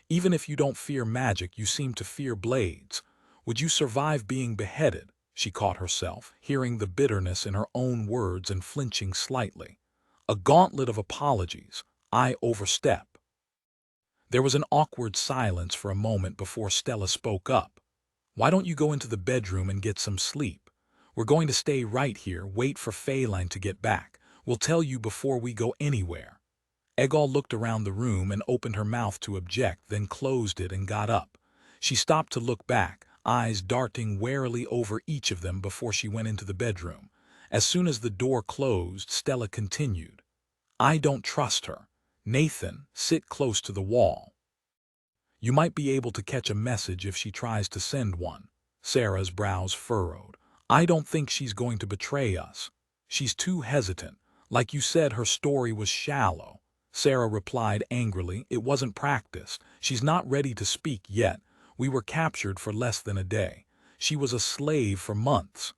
Even if you don't fear magic, you seem to fear blades. Would you survive being beheaded? She caught herself, hearing the bitterness in her own words and flinching slightly. A gauntlet of apologies. I overstep. There was an awkward silence for a moment before Stella spoke up. Why don't you go into the bedroom and get some sleep? We're going to stay right here, wait for Phelan to get back. We'll tell you before we go anywhere. Egol looked around the room and opened her mouth to object, then closed it and got up. She stopped to look back, eyes darting warily over each of them before she went into the bedroom. As soon as the door closed, Stella continued. I don't trust her. Nathan, sit close to the wall. You might be able to catch a message if she tries to send one. Sarah's brows furrowed. I don't think she's going to betray us. She's too hesitant. Like you said, her story was shallow. Sarah replied angrily. It wasn't practiced. She's not ready to speak yet. We were captured for less than a day. She was a slave for months.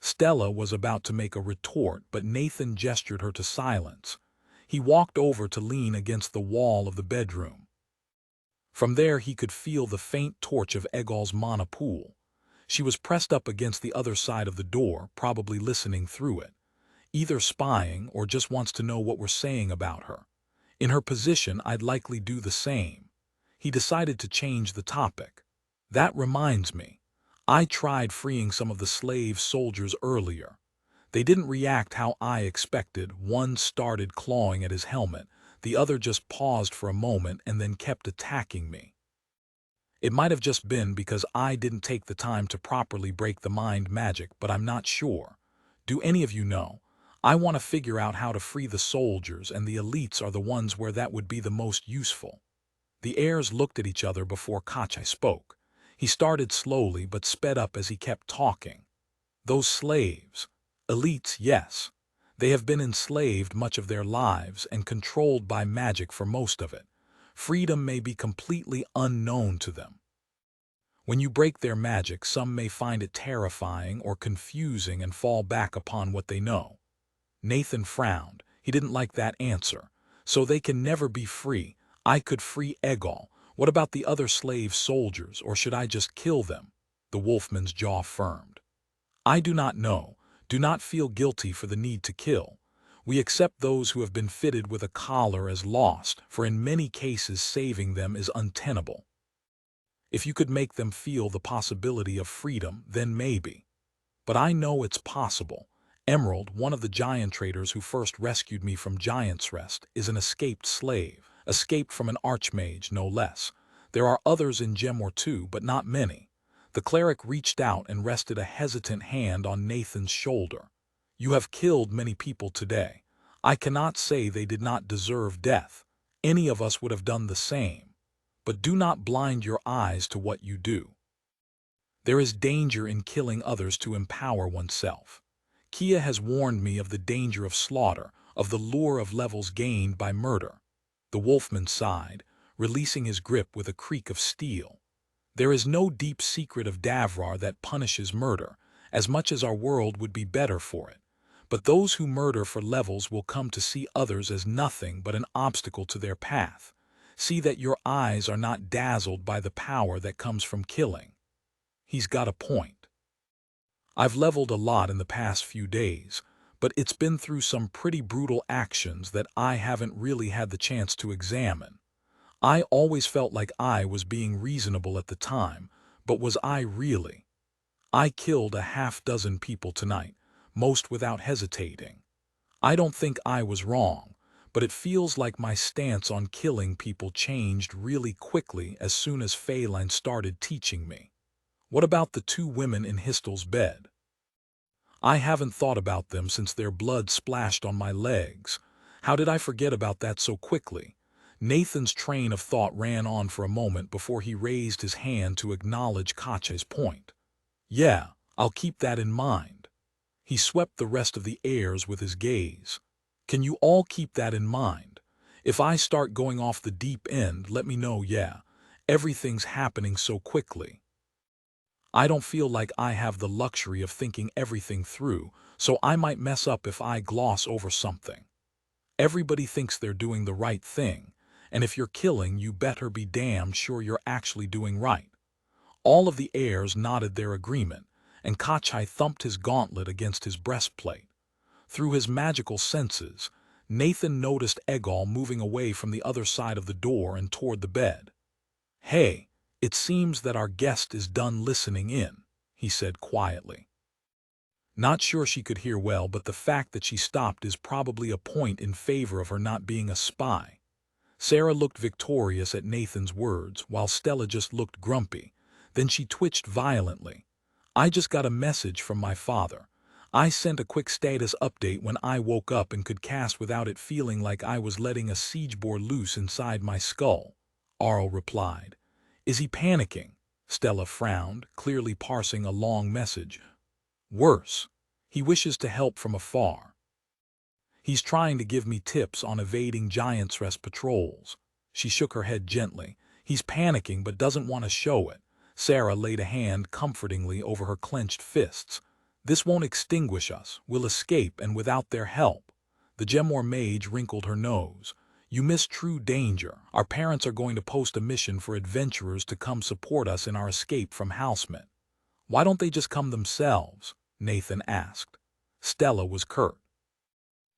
Stella was about to make a retort, but Nathan gestured her to silence. He walked over to lean against the wall of the bedroom. From there he could feel the faint torch of Egol's mana pool. She was pressed up against the other side of the door, probably listening through it. Either spying or just wants to know what we're saying about her. In her position, I'd likely do the same. He decided to change the topic. That reminds me. I tried freeing some of the slave soldiers earlier. They didn't react how I expected. One started clawing at his helmet. The other just paused for a moment and then kept attacking me. It might have just been because I didn't take the time to properly break the mind magic, but I'm not sure. Do any of you know? I want to figure out how to free the soldiers, and the elites are the ones where that would be the most useful. The heirs looked at each other before Kachai spoke. He started slowly but sped up as he kept talking. Those slaves. Elites, yes. They have been enslaved much of their lives and controlled by magic for most of it. Freedom may be completely unknown to them. When you break their magic, some may find it terrifying or confusing and fall back upon what they know. Nathan frowned. He didn't like that answer. So they can never be free. I could free Egol. What about the other slave soldiers, or should I just kill them? The wolfman's jaw firmed. I do not know. Do not feel guilty for the need to kill. We accept those who have been fitted with a collar as lost, for in many cases saving them is untenable. If you could make them feel the possibility of freedom, then maybe. But I know it's possible. Emerald, one of the giant traders who first rescued me from Giant's Rest, is an escaped slave. Escaped from an archmage, no less. There are others in Gemor too, but not many. The cleric reached out and rested a hesitant hand on Nathan's shoulder. You have killed many people today. I cannot say they did not deserve death. Any of us would have done the same. But do not blind your eyes to what you do. There is danger in killing others to empower oneself. Kia has warned me of the danger of slaughter, of the lure of levels gained by murder. The wolfman sighed, releasing his grip with a creak of steel. There is no deep secret of Davrar that punishes murder, as much as our world would be better for it. But those who murder for levels will come to see others as nothing but an obstacle to their path. See that your eyes are not dazzled by the power that comes from killing. He's got a point. I've leveled a lot in the past few days, but it's been through some pretty brutal actions that I haven't really had the chance to examine. I always felt like I was being reasonable at the time, but was I really? I killed a half-dozen people tonight, most without hesitating. I don't think I was wrong, but it feels like my stance on killing people changed really quickly as soon as Phelan started teaching me. What about the two women in Histel's bed? I haven't thought about them since their blood splashed on my legs. How did I forget about that so quickly? Nathan's train of thought ran on for a moment before he raised his hand to acknowledge Kache's point. Yeah, I'll keep that in mind. He swept the rest of the airs with his gaze. Can you all keep that in mind? If I start going off the deep end, let me know, yeah. Everything's happening so quickly. I don't feel like I have the luxury of thinking everything through, so I might mess up if I gloss over something. Everybody thinks they're doing the right thing, and if you're killing, you better be damn sure you're actually doing right. All of the heirs nodded their agreement, and Kachai thumped his gauntlet against his breastplate. Through his magical senses, Nathan noticed Egal moving away from the other side of the door and toward the bed. Hey, it seems that our guest is done listening in, he said quietly. Not sure she could hear well, but the fact that she stopped is probably a point in favor of her not being a spy. Sarah looked victorious at Nathan's words, while Stella just looked grumpy. Then she twitched violently. I just got a message from my father. I sent a quick status update when I woke up and could cast without it feeling like I was letting a siege boar loose inside my skull. Arl replied. Is he panicking? Stella frowned, clearly parsing a long message. Worse. He wishes to help from afar. He's trying to give me tips on evading Giant's Rest patrols. She shook her head gently. He's panicking but doesn't want to show it. Sarah laid a hand comfortingly over her clenched fists. This won't extinguish us. We'll escape, and without their help. The Gemor mage wrinkled her nose. You miss true danger. Our parents are going to post a mission for adventurers to come support us in our escape from Housemint. Why don't they just come themselves? Nathan asked. Stella was curt.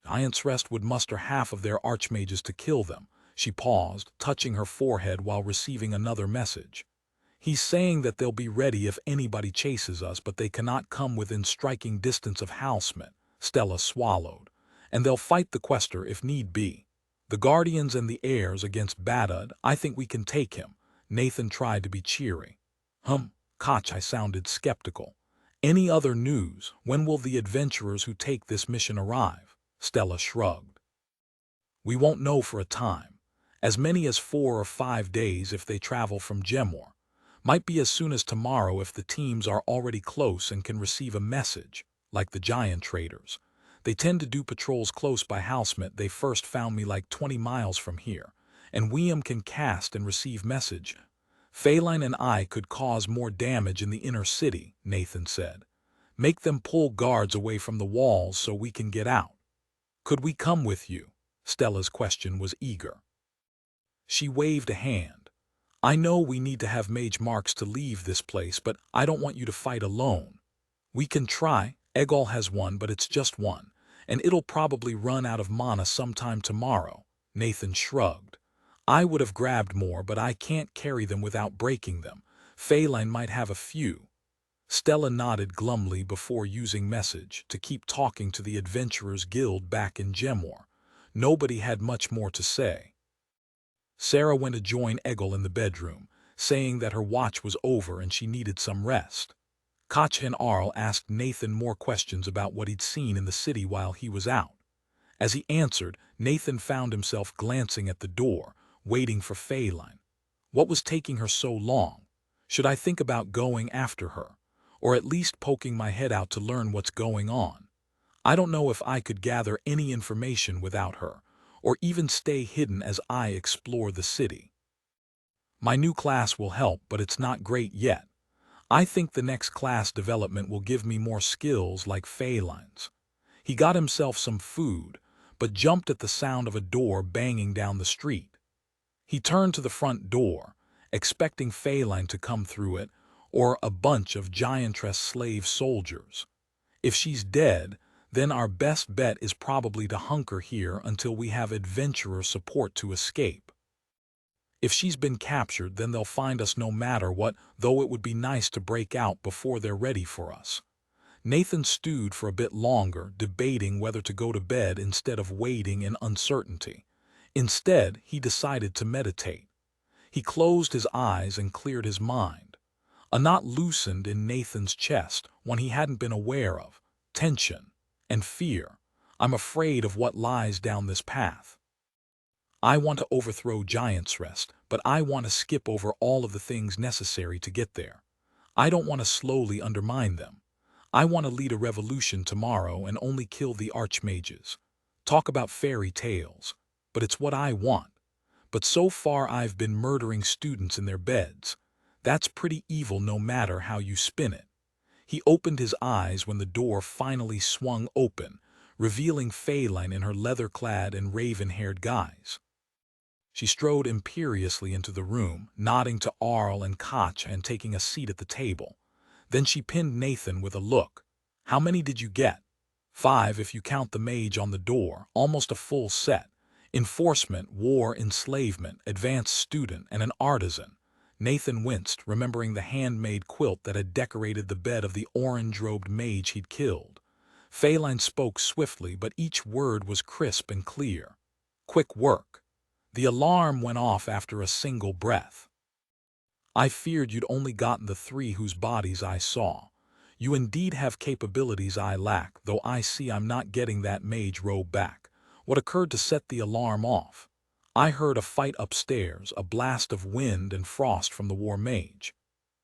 Giant's Rest would muster half of their archmages to kill them. She paused, touching her forehead while receiving another message. He's saying that they'll be ready if anybody chases us, but they cannot come within striking distance of Housemint. Stella swallowed. And they'll fight the Quester if need be. The Guardians and the heirs against Badud, I think we can take him. Nathan tried to be cheery. Kachai sounded skeptical. Any other news? When will the adventurers who take this mission arrive? Stella shrugged. We won't know for a time. As many as 4 or 5 days if they travel from Gemor. Might be as soon as tomorrow if the teams are already close and can receive a message, like the giant traders. They tend to do patrols close by Housemint. They first found me like 20 miles from here, and William can cast and receive message. Phelan and I could cause more damage in the inner city, Nathan said. Make them pull guards away from the walls so we can get out. Could we come with you? Stella's question was eager. She waved a hand. I know we need to have mage marks to leave this place, but I don't want you to fight alone. We can try. Egal has one, but it's just one, and it'll probably run out of mana sometime tomorrow. Nathan shrugged. I would have grabbed more, but I can't carry them without breaking them. Phelan might have a few. Stella nodded glumly before using message to keep talking to the Adventurers Guild back in Gemor. Nobody had much more to say. Sarah went to join Egal in the bedroom, saying that her watch was over and she needed some rest. Koch and Arl asked Nathan more questions about what he'd seen in the city while he was out. As he answered, Nathan found himself glancing at the door, waiting for Phelan. What was taking her so long? Should I think about going after her, or at least poking my head out to learn what's going on? I don't know if I could gather any information without her, or even stay hidden as I explore the city. My new class will help, but it's not great yet. I think the next class development will give me more skills like Phelan's. He got himself some food, but jumped at the sound of a door banging down the street. He turned to the front door, expecting Phelan to come through it, or a bunch of giantress slave soldiers. If she's dead, then our best bet is probably to hunker here until we have adventurer support to escape. If she's been captured, then they'll find us no matter what, though it would be nice to break out before they're ready for us. Nathan stewed for a bit longer, debating whether to go to bed instead of waiting in uncertainty. Instead, he decided to meditate. He closed his eyes and cleared his mind. A knot loosened in Nathan's chest, one he hadn't been aware of. Tension and fear. I'm afraid of what lies down this path. I want to overthrow Giant's Rest, but I want to skip over all of the things necessary to get there. I don't want to slowly undermine them. I want to lead a revolution tomorrow and only kill the archmages. Talk about fairy tales, but it's what I want. But so far I've been murdering students in their beds. That's pretty evil no matter how you spin it. He opened his eyes when the door finally swung open, revealing Phelan in her leather-clad and raven-haired guise. She strode imperiously into the room, nodding to Arl and Koch and taking a seat at the table. Then she pinned Nathan with a look. How many did you get? 5 if you count the mage on the door, almost a full set. Enforcement, war, enslavement, advanced student, and an artisan. Nathan winced, remembering the handmade quilt that had decorated the bed of the orange-robed mage he'd killed. Phelan spoke swiftly, but each word was crisp and clear. Quick work. The alarm went off after a single breath. I feared you'd only gotten the 3 whose bodies I saw. You indeed have capabilities I lack, though I see I'm not getting that mage robe back. What occurred to set the alarm off? I heard a fight upstairs, a blast of wind and frost from the war mage.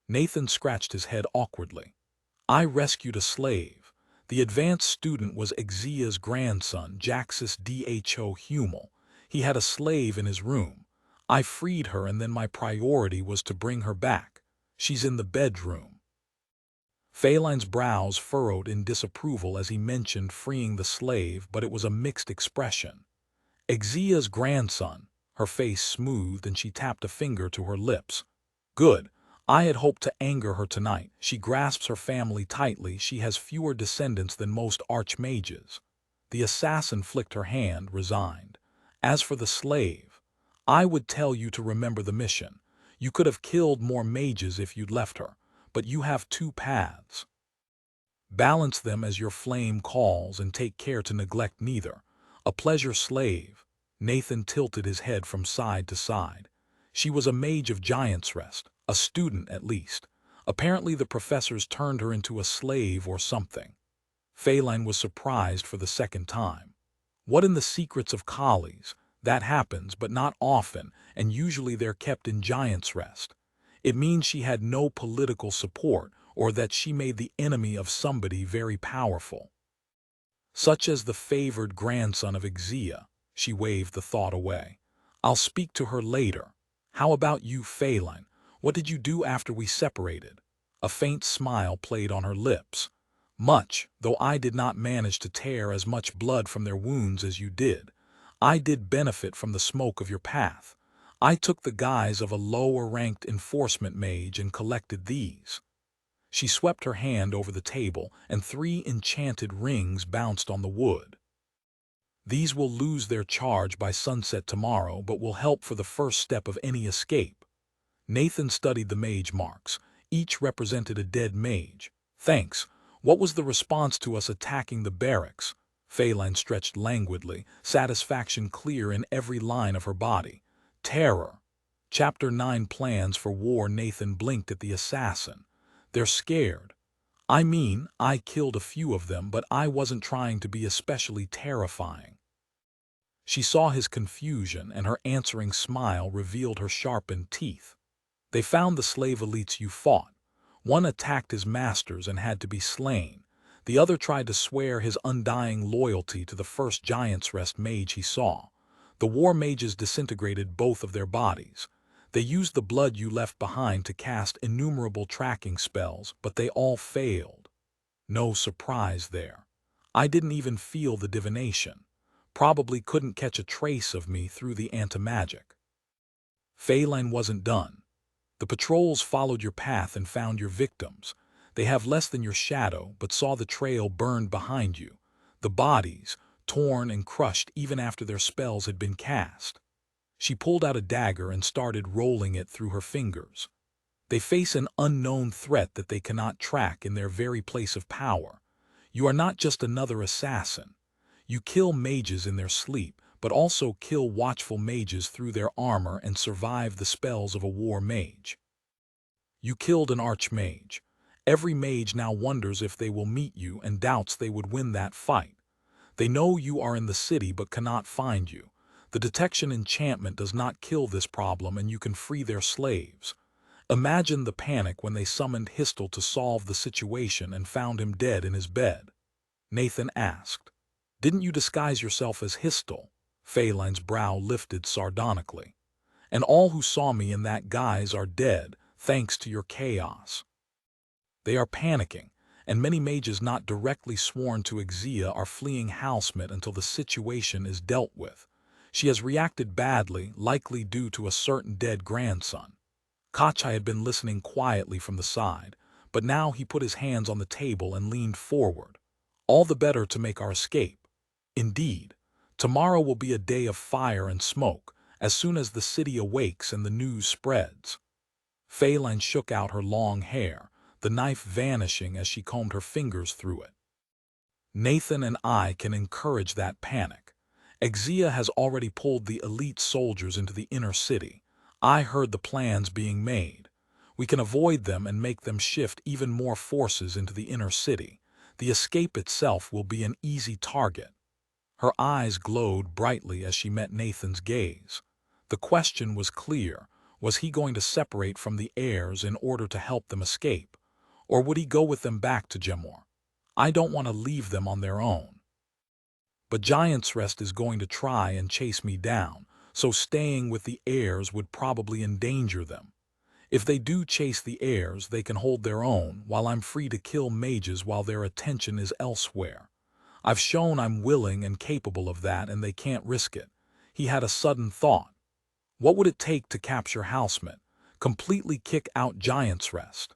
Nathan scratched his head awkwardly. I rescued a slave. The advanced student was Exia's grandson, Jaxus Dho Hummel. He had a slave in his room. I freed her, and then my priority was to bring her back. She's in the bedroom. Phelan's brows furrowed in disapproval as he mentioned freeing the slave, but it was a mixed expression. Exia's grandson. Her face smoothed and she tapped a finger to her lips. Good. I had hoped to anger her tonight. She grasps her family tightly. She has fewer descendants than most archmages. The assassin flicked her hand, resigned. As for the slave, I would tell you to remember the mission. You could have killed more mages if you'd left her, but you have 2 paths. Balance them as your flame calls and take care to neglect neither. A pleasure slave. Nathan tilted his head from side to side. She was a mage of Giant's Rest, a student at least. Apparently the professors turned her into a slave or something. Phelan was surprised for the second time. What in the secrets of collies? That happens, but not often, and usually they're kept in Giant's Rest. It means she had no political support, or that she made the enemy of somebody very powerful. Such as the favored grandson of Exia. She waved the thought away. I'll speak to her later. How about you, Phelan? What did you do after we separated? A faint smile played on her lips. Much, though I did not manage to tear as much blood from their wounds as you did. I did benefit from the smoke of your path. I took the guise of a lower-ranked enforcement mage and collected these. She swept her hand over the table, and 3 enchanted rings bounced on the wood. These will lose their charge by sunset tomorrow, but will help for the first step of any escape. Nathan studied the mage marks. Each represented a dead mage. Thanks. What was the response to us attacking the barracks? Phelan stretched languidly, satisfaction clear in every line of her body. Terror. Chapter 9 Plans for War. Nathan blinked at the assassin. They're scared. I mean, I killed a few of them, but I wasn't trying to be especially terrifying. She saw his confusion, and her answering smile revealed her sharpened teeth. They found the slave elites you fought. One attacked his masters and had to be slain. The other tried to swear his undying loyalty to the first Giant's Rest mage he saw. The war mages disintegrated both of their bodies. They used the blood you left behind to cast innumerable tracking spells, but they all failed. No surprise there. I didn't even feel the divination. Probably couldn't catch a trace of me through the anti-magic. Phelan wasn't done. The patrols followed your path and found your victims. They have less than your shadow, but saw the trail burned behind you. The bodies, torn and crushed even after their spells had been cast. She pulled out a dagger and started rolling it through her fingers. They face an unknown threat that they cannot track in their very place of power. You are not just another assassin. You kill mages in their sleep, but also kill watchful mages through their armor and survive the spells of a war mage. You killed an archmage. Every mage now wonders if they will meet you and doubts they would win that fight. They know you are in the city but cannot find you. The detection enchantment does not kill this problem and you can free their slaves. Imagine the panic when they summoned Histel to solve the situation and found him dead in his bed. Nathan asked, "Didn't you disguise yourself as Histel?" Phelan's brow lifted sardonically. "And all who saw me in that guise are dead, thanks to your chaos." They are panicking, and many mages not directly sworn to Ixia are fleeing Halsmit until the situation is dealt with. She has reacted badly, likely due to a certain dead grandson. Kachai had been listening quietly from the side, but now he put his hands on the table and leaned forward. "All the better to make our escape. Indeed, tomorrow will be a day of fire and smoke, as soon as the city awakes and the news spreads." Phelan shook out her long hair, the knife vanishing as she combed her fingers through it. "Nathan and I can encourage that panic. Ixia has already pulled the elite soldiers into the inner city. I heard the plans being made. We can avoid them and make them shift even more forces into the inner city. The escape itself will be an easy target." Her eyes glowed brightly as she met Nathan's gaze. The question was clear. Was he going to separate from the heirs in order to help them escape? Or would he go with them back to Gemor? "I don't want to leave them on their own. But Giant's Rest is going to try and chase me down, so staying with the heirs would probably endanger them. If they do chase the heirs, they can hold their own, while I'm free to kill mages while their attention is elsewhere. I've shown I'm willing and capable of that, and they can't risk it." He had a sudden thought. What would it take to capture Halsmit? Completely kick out Giant's Rest?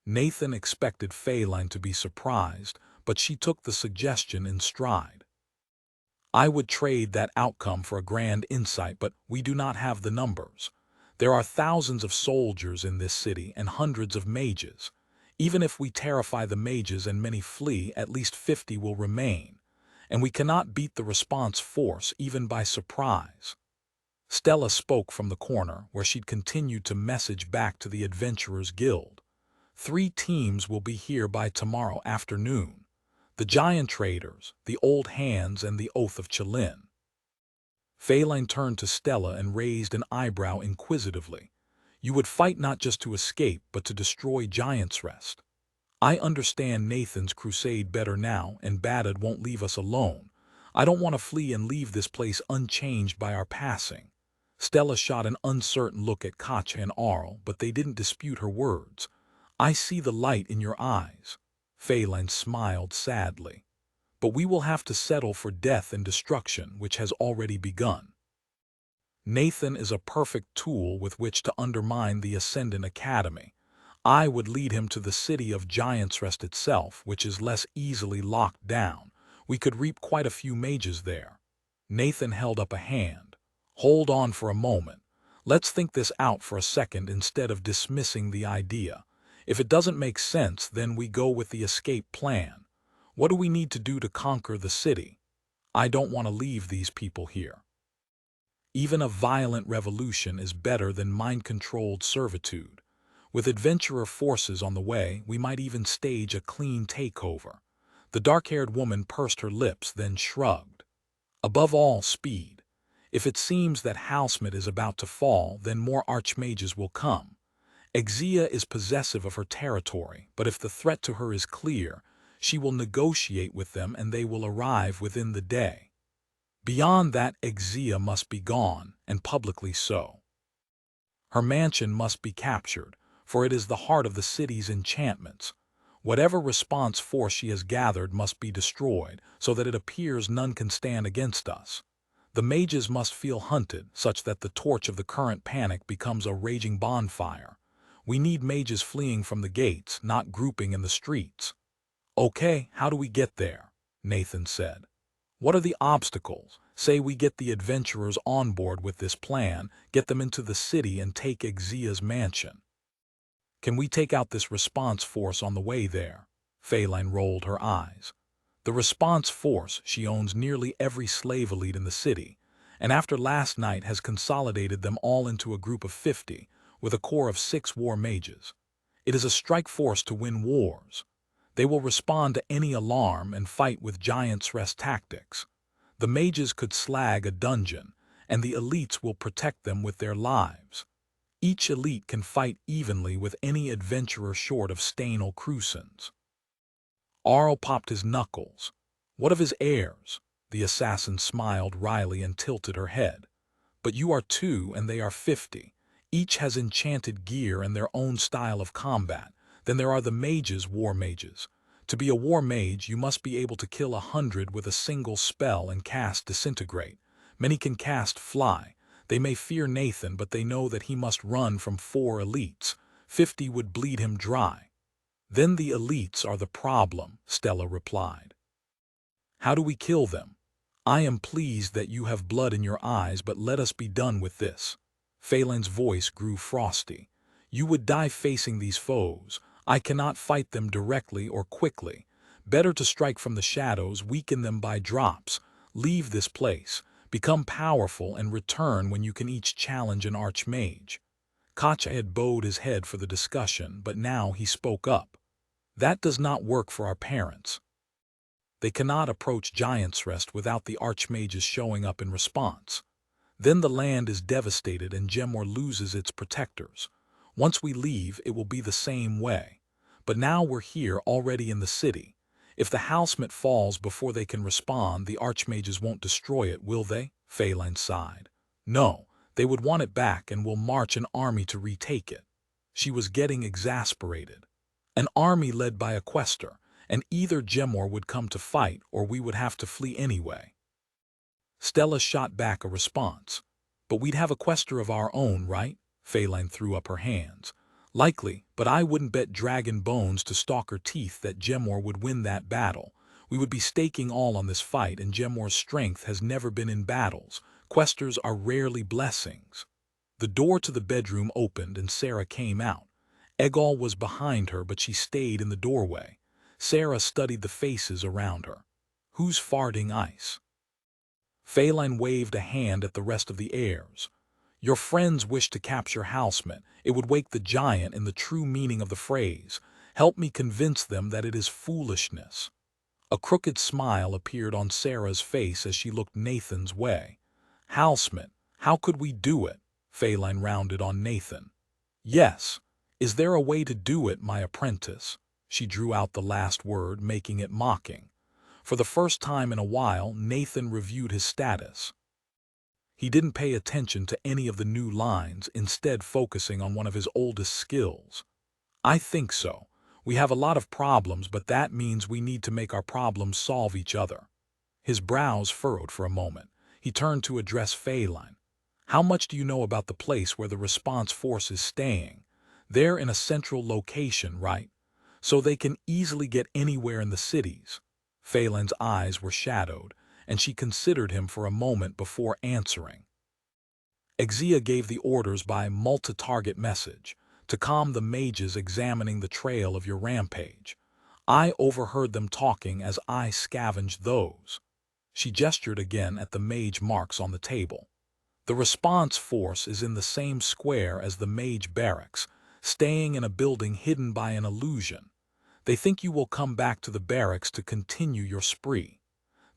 Nathan expected Phelan to be surprised, but she took the suggestion in stride. "I would trade that outcome for a grand insight, but we do not have the numbers. There are thousands of soldiers in this city and hundreds of mages. Even if we terrify the mages and many flee, at least 50 will remain. And we cannot beat the response force even by surprise." Stella spoke from the corner, where she'd continued to message back to the Adventurers Guild. 3 teams will be here by tomorrow afternoon. The Giant Traders, the Old Hands, and the Oath of Chelin. Phelan turned to Stella and raised an eyebrow inquisitively. "You would fight not just to escape, but to destroy Giant's Rest." "I understand Nathan's crusade better now, and Badad won't leave us alone. I don't want to flee and leave this place unchanged by our passing." Stella shot an uncertain look at Katja and Arl, but they didn't dispute her words. "I see the light in your eyes." Phelan smiled sadly. "But we will have to settle for death and destruction, which has already begun. Nathan is a perfect tool with which to undermine the Ascendant Academy. I would lead him to the city of Giant's Rest itself, which is less easily locked down. We could reap quite a few mages there." Nathan held up a hand. "Hold on for a moment. Let's think this out for a second instead of dismissing the idea. If it doesn't make sense, then we go with the escape plan. What do we need to do to conquer the city? I don't want to leave these people here. Even a violent revolution is better than mind-controlled servitude. With adventurer forces on the way, we might even stage a clean takeover." The dark-haired woman pursed her lips, then shrugged. "Above all, speed. If it seems that Halsmit is about to fall, then more archmages will come. Ixia is possessive of her territory, but if the threat to her is clear, she will negotiate with them and they will arrive within the day. Beyond that, Ixia must be gone, and publicly so." Her mansion must be captured, for it is the heart of the city's enchantments. Whatever response force she has gathered must be destroyed, so that it appears none can stand against us. The mages must feel hunted, such that the torch of the current panic becomes a raging bonfire. We need mages fleeing from the gates, not grouping in the streets. Okay, how do we get there? Nathan said. What are the obstacles? Say we get the adventurers on board with this plan, get them into the city and take Ixia's mansion. Can we take out this response force on the way there? Feline rolled her eyes. The response force, she owns nearly every slave elite in the city, and after last night has consolidated them all into a group of 50, with a core of 6 war mages. It is a strike force to win wars. They will respond to any alarm and fight with Giant's Rest tactics. The mages could slag a dungeon, and the elites will protect them with their lives. Each elite can fight evenly with any adventurer short of Stainel Crusans. Arl popped his knuckles. What of his heirs? The assassin smiled wryly and tilted her head. But you are 2 and they are 50. Each has enchanted gear and their own style of combat. Then there are the mages, war mages. To be a war mage, you must be able to kill 100 with a single spell and cast Disintegrate. Many can cast Fly. They may fear Nathan, but they know that he must run from 4 elites. 50 would bleed him dry. Then the elites are the problem, Stella replied. How do we kill them? I am pleased that you have blood in your eyes, but let us be done with this. Phelan's voice grew frosty. You would die facing these foes. I cannot fight them directly or quickly. Better to strike from the shadows, weaken them by drops. Leave this place, become powerful, and return when you can each challenge an archmage. Kacha had bowed his head for the discussion, but now he spoke up. That does not work for our parents. They cannot approach Giant's Rest without the archmages showing up in response. Then the land is devastated and Gemor loses its protectors. Once we leave, it will be the same way. But now we're here already in the city. If the housemate falls before they can respond, the archmages won't destroy it, will they? Phelan sighed. No, they would want it back and will march an army to retake it. She was getting exasperated. An army led by a quester, and either Gemor would come to fight or we would have to flee anyway. Stella shot back a response. But we'd have a quester of our own, right? Phelan threw up her hands. Likely, but I wouldn't bet dragon bones to Stalker teeth that Gemor would win that battle. We would be staking all on this fight, and Gemor's strength has never been in battles. Questers are rarely blessings. The door to the bedroom opened and Sarah came out. Egal was behind her, but she stayed in the doorway. Sarah studied the faces around her. Who's farting ice? Phelan waved a hand at the rest of the heirs. Your friends wish to capture housemate. It would wake the giant in the true meaning of the phrase. Help me convince them that it is foolishness. A crooked smile appeared on Sarah's face as she looked Nathan's way. Housemate, how could we do it? Phelan rounded on Nathan. Yes. Is there a way to do it, my apprentice? She drew out the last word, making it mocking. For the first time in a while, Nathan reviewed his status. He didn't pay attention to any of the new lines, instead focusing on one of his oldest skills. I think so. We have a lot of problems, but that means we need to make our problems solve each other. His brows furrowed for a moment. He turned to address Phelan. How much do you know about the place where the response force is staying? They're in a central location, right? So they can easily get anywhere in the cities. Phelan's eyes were shadowed, and she considered him for a moment before answering. Ixia gave the orders by multi-target message to calm the mages examining the trail of your rampage. I overheard them talking as I scavenged those. She gestured again at the mage marks on the table. The response force is in the same square as the mage barracks, staying in a building hidden by an illusion. They think you will come back to the barracks to continue your spree.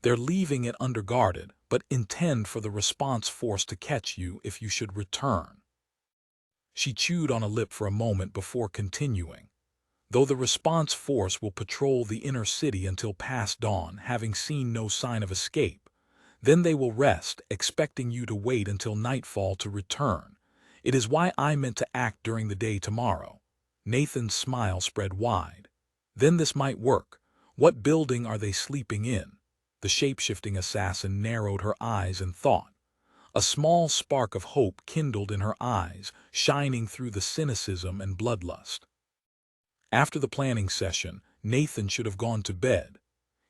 They're leaving it underguarded, but intend for the response force to catch you if you should return. She chewed on a lip for a moment before continuing. Though the response force will patrol the inner city until past dawn, having seen no sign of escape. Then they will rest, expecting you to wait until nightfall to return. It is why I meant to act during the day tomorrow. Nathan's smile spread wide. Then this might work. What building are they sleeping in? The shape-shifting assassin narrowed her eyes in thought. A small spark of hope kindled in her eyes, shining through the cynicism and bloodlust. After the planning session, Nathan should have gone to bed.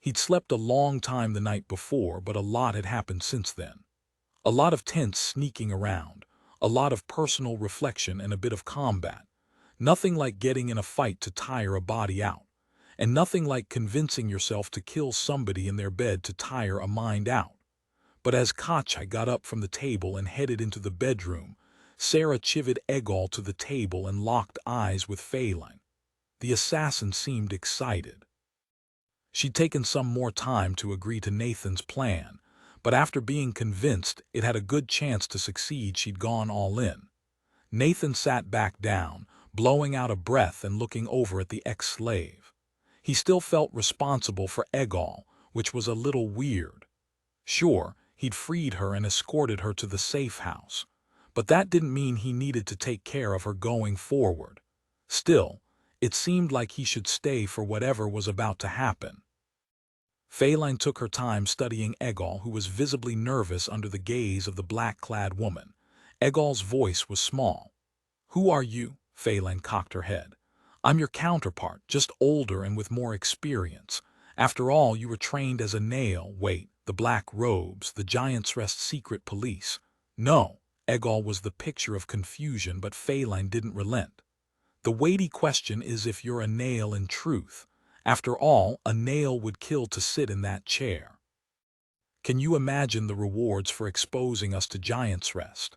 He'd slept a long time the night before, but a lot had happened since then. A lot of tense sneaking around, a lot of personal reflection and a bit of combat. Nothing like getting in a fight to tire a body out, and nothing like convincing yourself to kill somebody in their bed to tire a mind out. But as Kachai got up from the table and headed into the bedroom, Sarah chivied Egal to the table and locked eyes with Phelan. The assassin seemed excited. She'd taken some more time to agree to Nathan's plan, but after being convinced it had a good chance to succeed, she'd gone all in. Nathan sat back down, blowing out a breath and looking over at the ex-slave. He still felt responsible for Egal, which was a little weird. Sure, he'd freed her and escorted her to the safe house, but that didn't mean he needed to take care of her going forward. Still, it seemed like he should stay for whatever was about to happen. Phelan took her time studying Egal, who was visibly nervous under the gaze of the black-clad woman. Egal's voice was small. "Who are you?" Phelan cocked her head. "I'm your counterpart, just older and with more experience. After all, you were trained as a nail. Wait, the black robes, the Giant's Rest secret police." No, Egal was the picture of confusion, but Phelan didn't relent. "The weighty question is if you're a nail in truth. After all, a nail would kill to sit in that chair. Can you imagine the rewards for exposing us to Giant's Rest?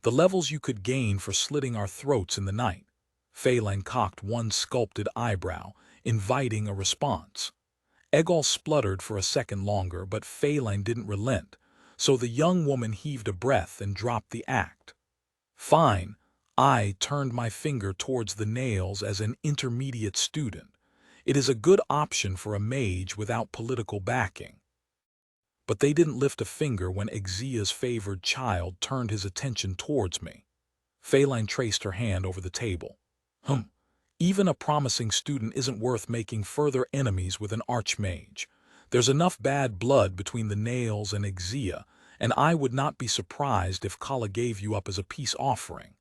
The levels you could gain for slitting our throats in the night." Phelan cocked one sculpted eyebrow, inviting a response. Egal spluttered for a second longer, but Phelan didn't relent, so the young woman heaved a breath and dropped the act. "Fine." I turned my finger towards the nails as an intermediate student. It is a good option for a mage without political backing. But they didn't lift a finger when Exia's favored child turned his attention towards me. Phelan traced her hand over the table. Even a promising student isn't worth making further enemies with an archmage. There's enough bad blood between the nails and Exia, and I would not be surprised if Kala gave you up as a peace offering.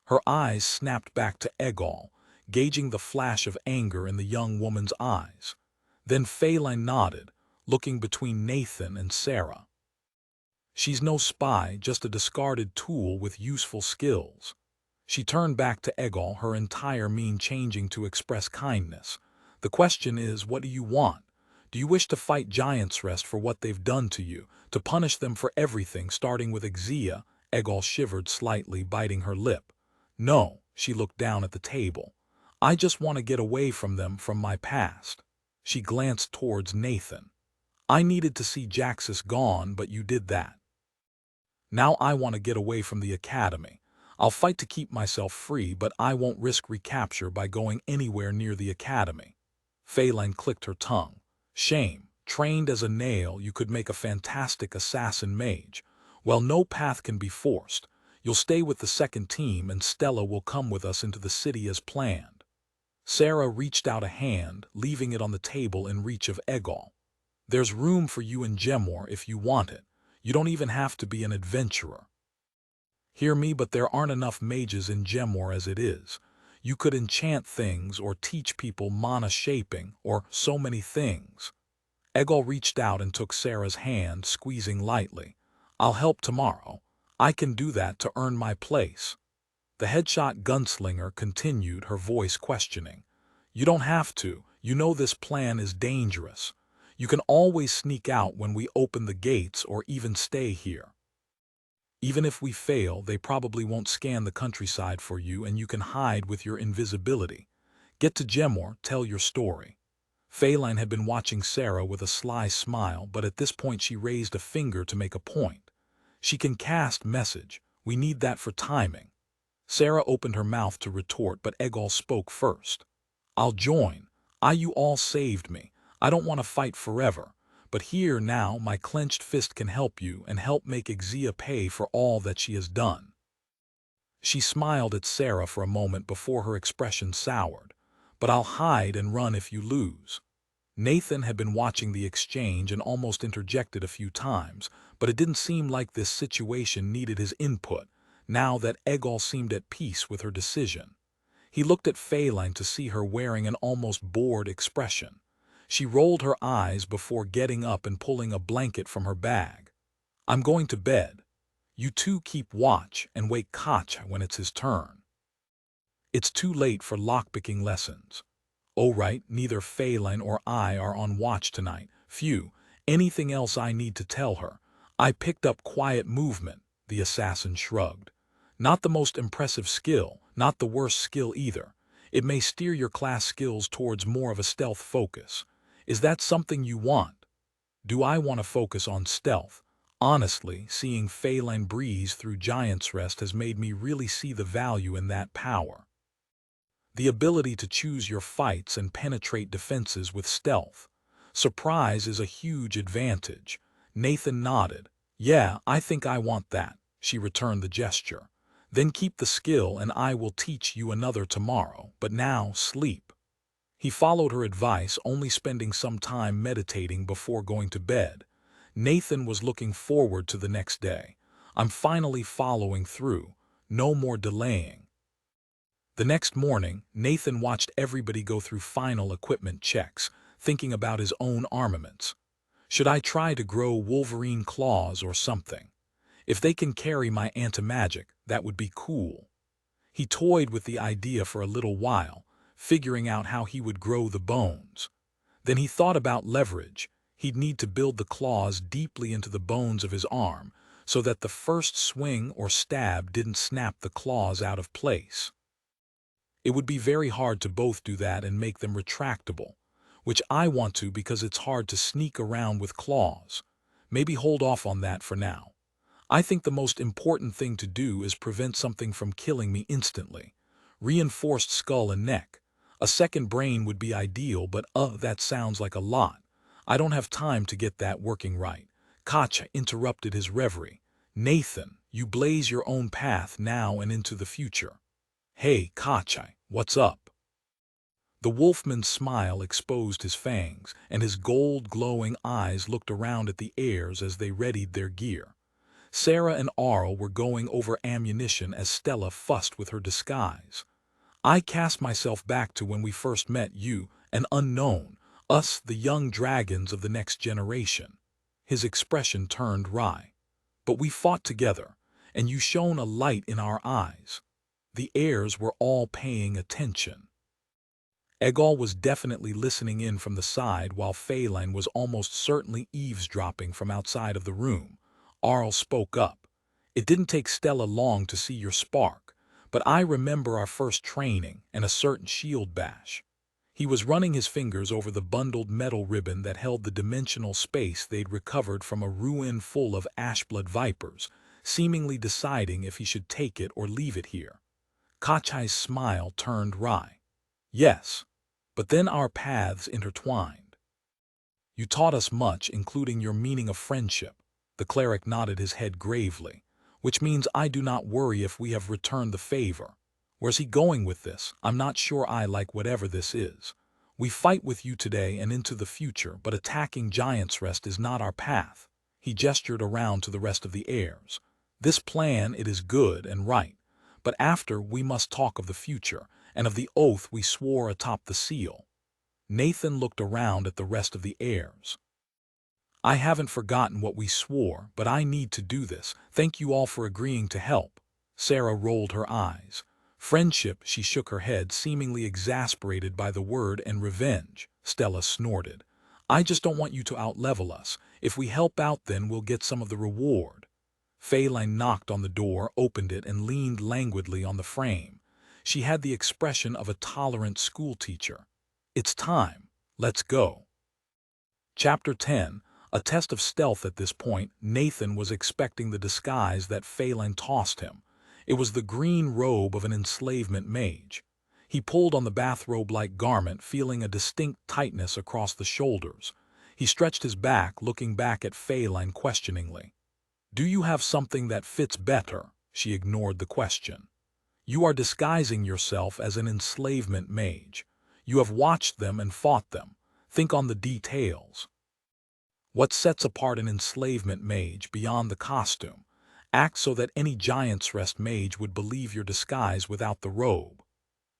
Her eyes snapped back to Egal, gauging the flash of anger in the young woman's eyes. Then Phelan nodded, looking between Nathan and Sarah. "She's no spy, just a discarded tool with useful skills." She turned back to Egal, her entire mien changing to express kindness. "The question is, what do you want? Do you wish to fight Giant's Rest for what they've done to you, to punish them for everything, starting with Exia?" Egal shivered slightly, biting her lip. "No," she looked down at the table. "I just want to get away from them, from my past." She glanced towards Nathan. "I needed to see Jaxus gone, but you did that. Now I want to get away from the academy. I'll fight to keep myself free, but I won't risk recapture by going anywhere near the academy." Phelan clicked her tongue. "Shame. Trained as a nail, you could make a fantastic assassin mage. Well, no path can be forced. You'll stay with the second team, and Stella will come with us into the city as planned." Sarah reached out a hand, leaving it on the table in reach of Egal. "There's room for you in Gemor if you want it. You don't even have to be an adventurer. Hear me, but there aren't enough mages in Gemor as it is. You could enchant things or teach people mana shaping or so many things." Egal reached out and took Sarah's hand, squeezing lightly. "I'll help tomorrow. I can do that to earn my place." The headshot gunslinger continued, her voice questioning. "You don't have to. You know this plan is dangerous. You can always sneak out when we open the gates or even stay here. Even if we fail, they probably won't scan the countryside for you, and you can hide with your invisibility. Get to Gemor, tell your story." Phelan had been watching Sarah with a sly smile, but at this point she raised a finger to make a point. "She can cast message. We need that for timing." Sarah opened her mouth to retort, but Egal spoke first. "I'll join. You all saved me. I don't want to fight forever. But here now, my clenched fist can help you and help make Exia pay for all that she has done." She smiled at Sarah for a moment before her expression soured. "But I'll hide and run if you lose." Nathan had been watching the exchange and almost interjected a few times, but it didn't seem like this situation needed his input, now that Egol seemed at peace with her decision. He looked at Phelan to see her wearing an almost bored expression. She rolled her eyes before getting up and pulling a blanket from her bag. "I'm going to bed. You two keep watch and wake Kacha when it's his turn. It's too late for lockpicking lessons." "Oh right, neither Phelan or I are on watch tonight. Phew, anything else I need to tell her?" "I picked up quiet movement," the assassin shrugged. "Not the most impressive skill, not the worst skill either. It may steer your class skills towards more of a stealth focus. Is that something you want?" "Do I want to focus on stealth?" Honestly, seeing Phelan breeze through Giant's Rest has made me really see the value in that power. The ability to choose your fights and penetrate defenses with stealth. Surprise is a huge advantage. Nathan nodded. "Yeah, I think I want that." She returned the gesture. "Then keep the skill and I will teach you another tomorrow, but now sleep." He followed her advice, only spending some time meditating before going to bed. Nathan was looking forward to the next day. "I'm finally following through. No more delaying." The next morning, Nathan watched everybody go through final equipment checks, thinking about his own armaments. "Should I try to grow Wolverine claws or something? If they can carry my anti-magic, that would be cool." He toyed with the idea for a little while, figuring out how he would grow the bones. Then he thought about leverage. He'd need to build the claws deeply into the bones of his arm, so that the first swing or stab didn't snap the claws out of place. It would be very hard to both do that and make them retractable, which I want to because it's hard to sneak around with claws. Maybe hold off on that for now. I think the most important thing to do is prevent something from killing me instantly. Reinforced skull and neck. A second brain would be ideal, but that sounds like a lot. I don't have time to get that working right. Kacha interrupted his reverie. "Nathan, you blaze your own path now and into the future." "Hey, Kacha, what's up?" The wolfman's smile exposed his fangs, and his gold-glowing eyes looked around at the heirs as they readied their gear. Sarah and Arl were going over ammunition as Stella fussed with her disguise. "I cast myself back to when we first met you, an unknown, us the young dragons of the next generation." His expression turned wry. "But we fought together, and you shone a light in our eyes." The heirs were all paying attention. Egol was definitely listening in from the side while Phelan was almost certainly eavesdropping from outside of the room. Arl spoke up. "It didn't take Stella long to see your spark, but I remember our first training and a certain shield bash." He was running his fingers over the bundled metal ribbon that held the dimensional space they'd recovered from a ruin full of ashblood vipers, seemingly deciding if he should take it or leave it here. Kachai's smile turned wry. "Yes, but then our paths intertwined. You taught us much, including your meaning of friendship." The cleric nodded his head gravely. "Which means I do not worry if we have returned the favor." Where's he going with this? "I'm not sure I like whatever this is. We fight with you today and into the future, but attacking Giant's Rest is not our path." He gestured around to the rest of the heirs. "This plan, it is good and right. But after, we must talk of the future, and of the oath we swore atop the seal." Nathan looked around at the rest of the heirs. "I haven't forgotten what we swore, but I need to do this. Thank you all for agreeing to help." Sarah rolled her eyes. "Friendship," she shook her head, seemingly exasperated by the word, "and revenge." Stella snorted. "I just don't want you to outlevel us. If we help out, then we'll get some of the reward." Phelan knocked on the door, opened it, and leaned languidly on the frame. She had the expression of a tolerant schoolteacher. "It's time. Let's go." Chapter 10. A test of stealth. At this point, Nathan was expecting the disguise that Phelan tossed him. It was the green robe of an enslavement mage. He pulled on the bathrobe-like garment, feeling a distinct tightness across the shoulders. He stretched his back, looking back at Phelan questioningly. "Do you have something that fits better?" She ignored the question. You are disguising yourself as an enslavement mage. You have watched them and fought them. Think on the details. What sets apart an enslavement mage beyond the costume? Act so that any Giant's Rest mage would believe your disguise without the robe.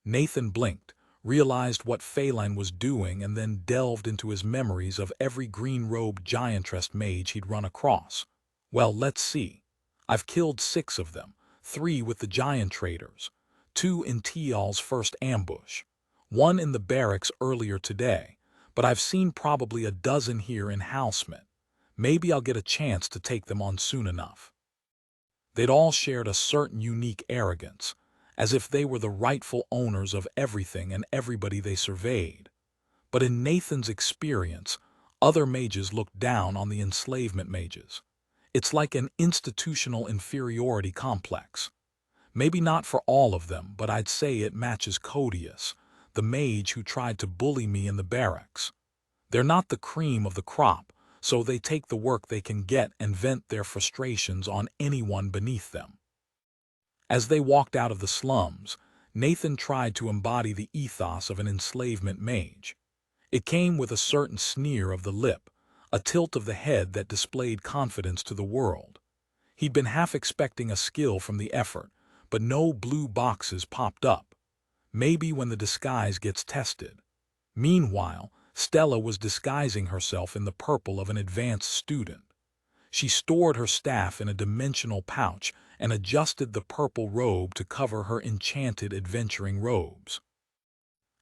Nathan blinked, realized what Phelan was doing, and then delved into his memories of every green-robed Giantress mage he'd run across. Well, let's see. I've killed 6 of them, 3 with the giant traders, 2 in Tial's first ambush, 1 in the barracks earlier today, but I've seen probably a dozen here in Housemint. Maybe I'll get a chance to take them on soon enough. They'd all shared a certain unique arrogance, as if they were the rightful owners of everything and everybody they surveyed. But in Nathan's experience, other mages looked down on the enslavement mages. It's like an institutional inferiority complex. Maybe not for all of them, but I'd say it matches Codius, the mage who tried to bully me in the barracks. They're not the cream of the crop, so they take the work they can get and vent their frustrations on anyone beneath them. As they walked out of the slums, Nathan tried to embody the ethos of an enslavement mage. It came with a certain sneer of the lip, a tilt of the head that displayed confidence to the world. He'd been half expecting a skill from the effort, but no blue boxes popped up. Maybe when the disguise gets tested. Meanwhile, Stella was disguising herself in the purple of an advanced student. She stored her staff in a dimensional pouch and adjusted the purple robe to cover her enchanted adventuring robes.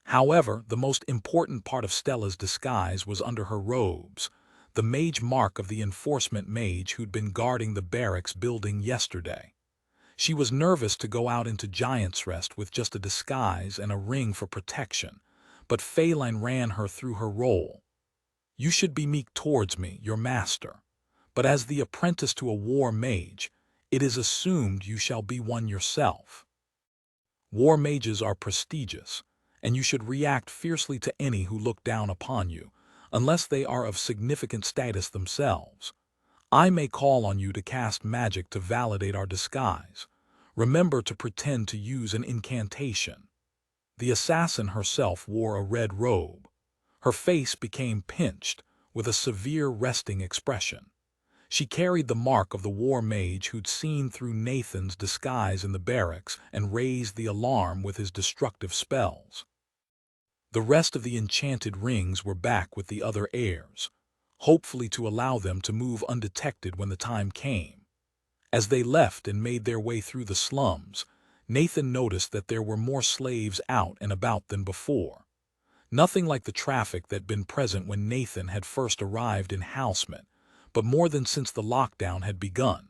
However, the most important part of Stella's disguise was under her robes, the mage mark of the enforcement mage who'd been guarding the barracks building yesterday. She was nervous to go out into Giant's Rest with just a disguise and a ring for protection, but Phelan ran her through her role. You should be meek towards me, your master, but as the apprentice to a war mage, it is assumed you shall be one yourself. War mages are prestigious, and you should react fiercely to any who look down upon you, unless they are of significant status themselves. I may call on you to cast magic to validate our disguise. Remember to pretend to use an incantation. The assassin herself wore a red robe. Her face became pinched, with a severe resting expression. She carried the mark of the war mage who'd seen through Nathan's disguise in the barracks and raised the alarm with his destructive spells. The rest of the enchanted rings were back with the other heirs, hopefully to allow them to move undetected when the time came. As they left and made their way through the slums, Nathan noticed that there were more slaves out and about than before. Nothing like the traffic that'd been present when Nathan had first arrived in Housemint, but more than since the lockdown had begun.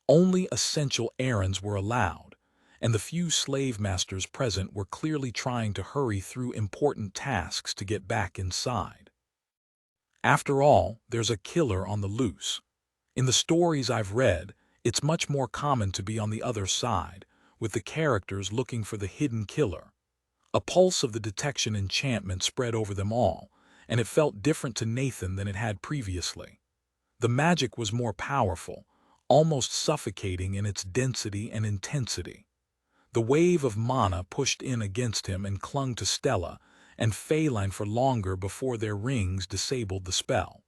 Only essential errands were allowed, and the few slave masters present were clearly trying to hurry through important tasks to get back inside. After all, there's a killer on the loose. In the stories I've read, it's much more common to be on the other side, with the characters looking for the hidden killer. A pulse of the detection enchantment spread over them all, and it felt different to Nathan than it had previously. The magic was more powerful, almost suffocating in its density and intensity. The wave of mana pushed in against him and clung to Stella and Phelan for longer before their rings disabled the spell.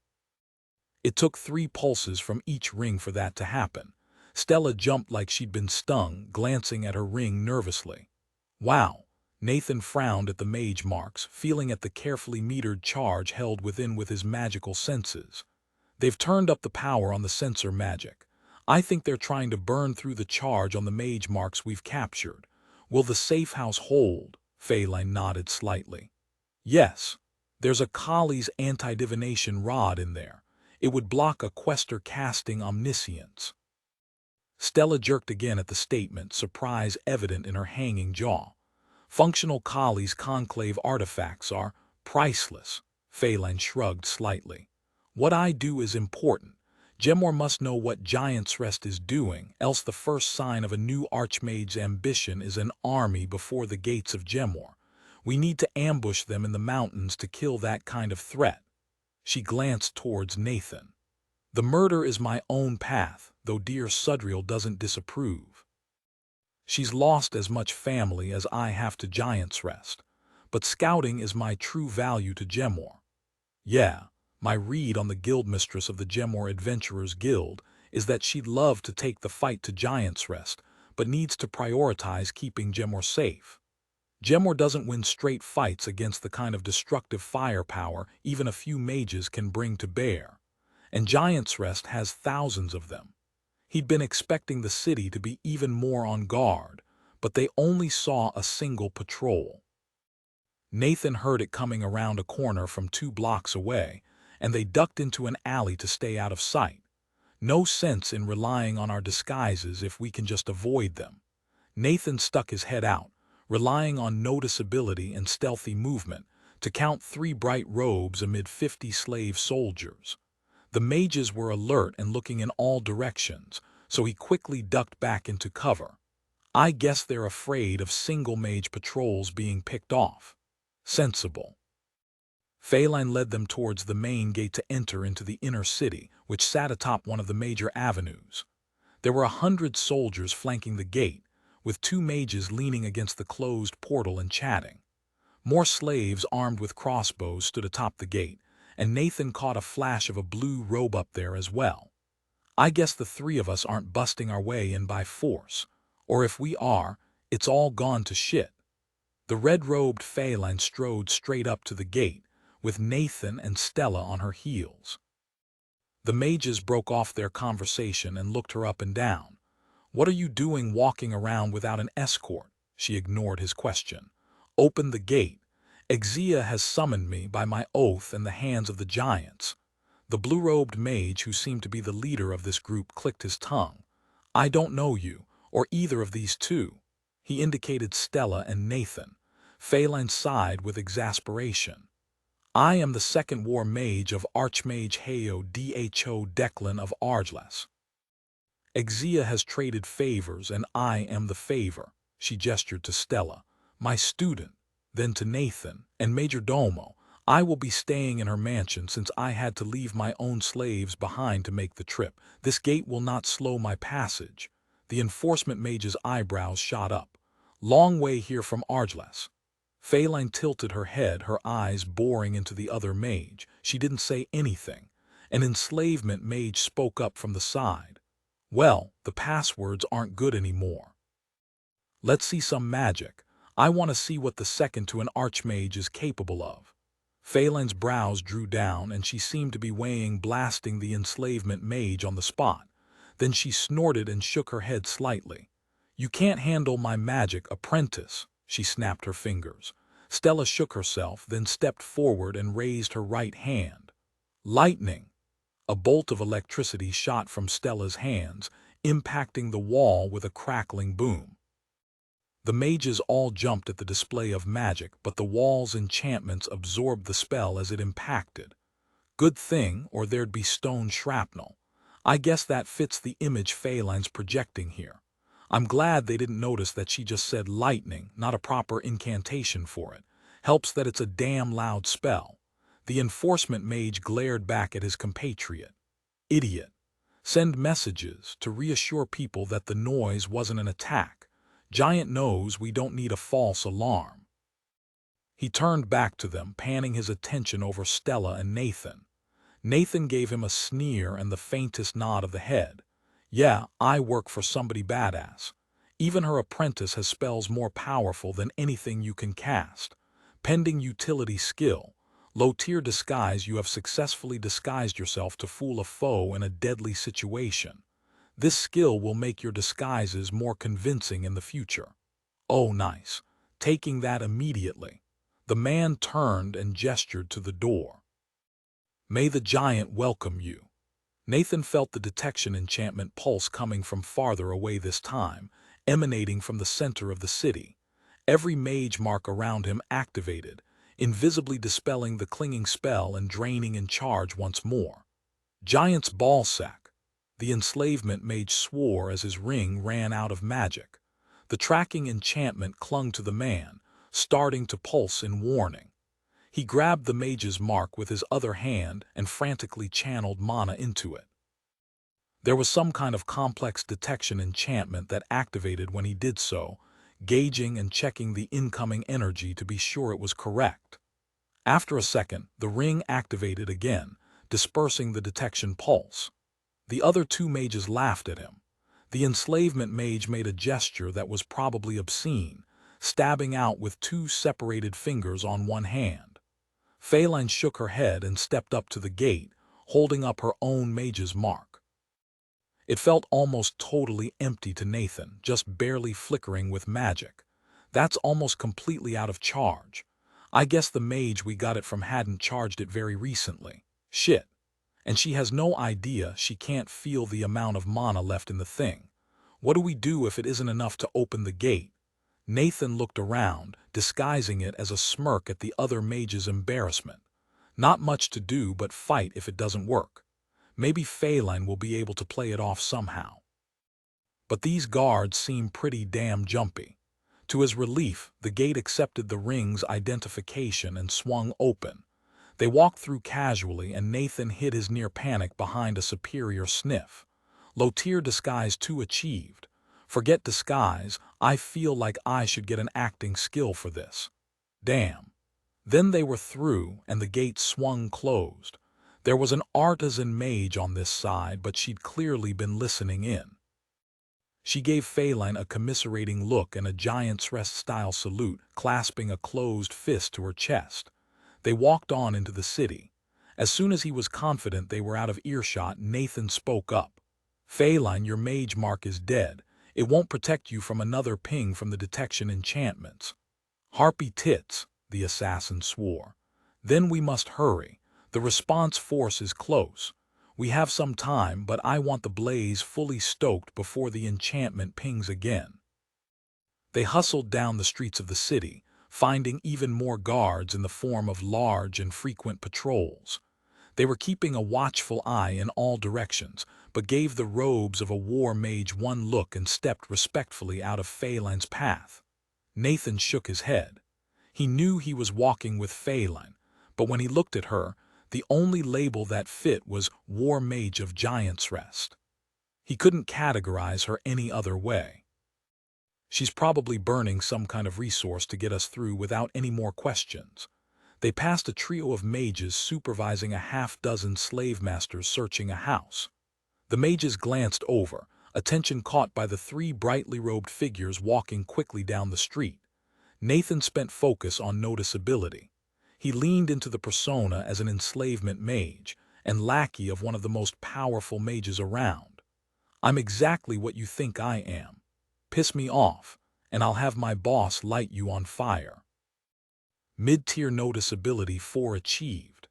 It took 3 pulses from each ring for that to happen. Stella jumped like she'd been stung, glancing at her ring nervously. Wow! Nathan frowned at the mage marks, feeling at the carefully metered charge held within with his magical senses. They've turned up the power on the sensor magic. I think they're trying to burn through the charge on the mage marks we've captured. Will the safe house hold? Phelan nodded slightly. Yes. There's a Kali's anti-divination rod in there. It would block a quester casting omniscience. Stella jerked again at the statement, surprise evident in her hanging jaw. Functional Kali's conclave artifacts are priceless. Phelan shrugged slightly. What I do is important. Gemor must know what Giant's Rest is doing, else the first sign of a new archmage's ambition is an army before the gates of Gemor. We need to ambush them in the mountains to kill that kind of threat. She glanced towards Nathan. The murder is my own path, though dear Sudriel doesn't disapprove. She's lost as much family as I have to Giant's Rest, but scouting is my true value to Gemor. Yeah, my read on the guildmistress of the Gemor Adventurers Guild is that she'd love to take the fight to Giant's Rest, but needs to prioritize keeping Gemor safe. Gemor doesn't win straight fights against the kind of destructive firepower even a few mages can bring to bear, and Giant's Rest has thousands of them. He'd been expecting the city to be even more on guard, but they only saw a single patrol. Nathan heard it coming around a corner from 2 blocks away, and they ducked into an alley to stay out of sight. No sense in relying on our disguises if we can just avoid them. Nathan stuck his head out, relying on noticeability and stealthy movement to count 3 bright robes amid 50 slave soldiers. The mages were alert and looking in all directions, so he quickly ducked back into cover. I guess they're afraid of single mage patrols being picked off. Sensible. Phelan led them towards the main gate to enter into the inner city, which sat atop one of the major avenues. There were 100 soldiers flanking the gate, with 2 mages leaning against the closed portal and chatting. More slaves armed with crossbows stood atop the gate, and Nathan caught a flash of a blue robe up there as well. I guess the 3 of us aren't busting our way in by force, or if we are, it's all gone to shit. The red-robed Phelan strode straight up to the gate, with Nathan and Stella on her heels. The mages broke off their conversation and looked her up and down. "What are you doing walking around without an escort?" She ignored his question. "Open the gate. Exia has summoned me by my oath and the hands of the giants." The blue-robed mage, who seemed to be the leader of this group, clicked his tongue. "I don't know you, or either of these 2. He indicated Stella and Nathan. Phelan sighed with exasperation. "I am the second war mage of Archmage Heo Dho Declan of Argles. Exia has traded favors, and I am the favor." She gestured to Stella. "My student." Then to Nathan, "And Major Domo, I will be staying in her mansion since I had to leave my own slaves behind to make the trip. This gate will not slow my passage." The enforcement mage's eyebrows shot up. "Long way here from Argles." Phelan tilted her head, her eyes boring into the other mage. She didn't say anything. An enslavement mage spoke up from the side. "Well, the passwords aren't good anymore. Let's see some magic. I want to see what the second to an archmage is capable of." Phelan's brows drew down, and she seemed to be weighing blasting the enslavement mage on the spot. Then she snorted and shook her head slightly. "You can't handle my magic, apprentice." She snapped her fingers. Stella shook herself, then stepped forward and raised her right hand. Lightning! A bolt of electricity shot from Stella's hands, impacting the wall with a crackling boom. The mages all jumped at the display of magic, but the wall's enchantments absorbed the spell as it impacted. Good thing, or there'd be stone shrapnel. I guess that fits the image Phelan's projecting here. I'm glad they didn't notice that she just said lightning, not a proper incantation for it. Helps that it's a damn loud spell. The enforcement mage glared back at his compatriot. "Idiot. Send messages to reassure people that the noise wasn't an attack. Giant knows we don't need a false alarm." He turned back to them, panning his attention over Stella and Nathan. Nathan gave him a sneer and the faintest nod of the head. "Yeah, I work for somebody badass. Even her apprentice has spells more powerful than anything you can cast. Pending utility skill. Low-tier disguise, you have successfully disguised yourself to fool a foe in a deadly situation. This skill will make your disguises more convincing in the future." "Oh, nice. Taking that immediately." The man turned and gestured to the door. "May the giant welcome you." Nathan felt the detection enchantment pulse coming from farther away this time, emanating from the center of the city. Every mage mark around him activated, invisibly dispelling the clinging spell and draining in charge once more. "Giant's ballsack." The enslavement mage swore as his ring ran out of magic. The tracking enchantment clung to the man, starting to pulse in warning. He grabbed the mage's mark with his other hand and frantically channeled mana into it. There was some kind of complex detection enchantment that activated when he did so, gauging and checking the incoming energy to be sure it was correct. After a second, the ring activated again, dispersing the detection pulse. The other two mages laughed at him. The enslavement mage made a gesture that was probably obscene, stabbing out with two separated fingers on one hand. Phelan shook her head and stepped up to the gate, holding up her own mage's mark. It felt almost totally empty to Nathan, just barely flickering with magic. That's almost completely out of charge. I guess the mage we got it from hadn't charged it very recently. Shit. And she has no idea she can't feel the amount of mana left in the thing. What do we do if it isn't enough to open the gate? Nathan looked around, disguising it as a smirk at the other mage's embarrassment. Not much to do but fight if it doesn't work. Maybe Phelan will be able to play it off somehow. But these guards seem pretty damn jumpy. To his relief, the gate accepted the ring's identification and swung open. They walked through casually, and Nathan hid his near panic behind a superior sniff. Lotier disguise 2 achieved. Forget disguise, I feel like I should get an acting skill for this. Damn. Then they were through, and the gate swung closed. There was an artisan mage on this side, but she'd clearly been listening in. She gave Phelan a commiserating look and a giant's rest-style salute, clasping a closed fist to her chest. They walked on into the city. As soon as he was confident they were out of earshot, Nathan spoke up. Phelan, your mage mark is dead. It won't protect you from another ping from the detection enchantments. Harpy tits, the assassin swore. Then we must hurry. The response force is close. We have some time, but I want the blaze fully stoked before the enchantment pings again. They hustled down the streets of the city, finding even more guards in the form of large and frequent patrols. They were keeping a watchful eye in all directions, but gave the robes of a war mage one look and stepped respectfully out of Phelan's path. Nathan shook his head. He knew he was walking with Phelan, but when he looked at her, the only label that fit was War Mage of Giant's Rest. He couldn't categorize her any other way. She's probably burning some kind of resource to get us through without any more questions. They passed a trio of mages supervising a half-dozen slave masters searching a house. The mages glanced over, attention caught by the 3 brightly robed figures walking quickly down the street. Nathan spent focus on noticeability. He leaned into the persona as an enslavement mage and lackey of one of the most powerful mages around. I'm exactly what you think I am. Piss me off, and I'll have my boss light you on fire. Mid-tier noticeability 4 achieved.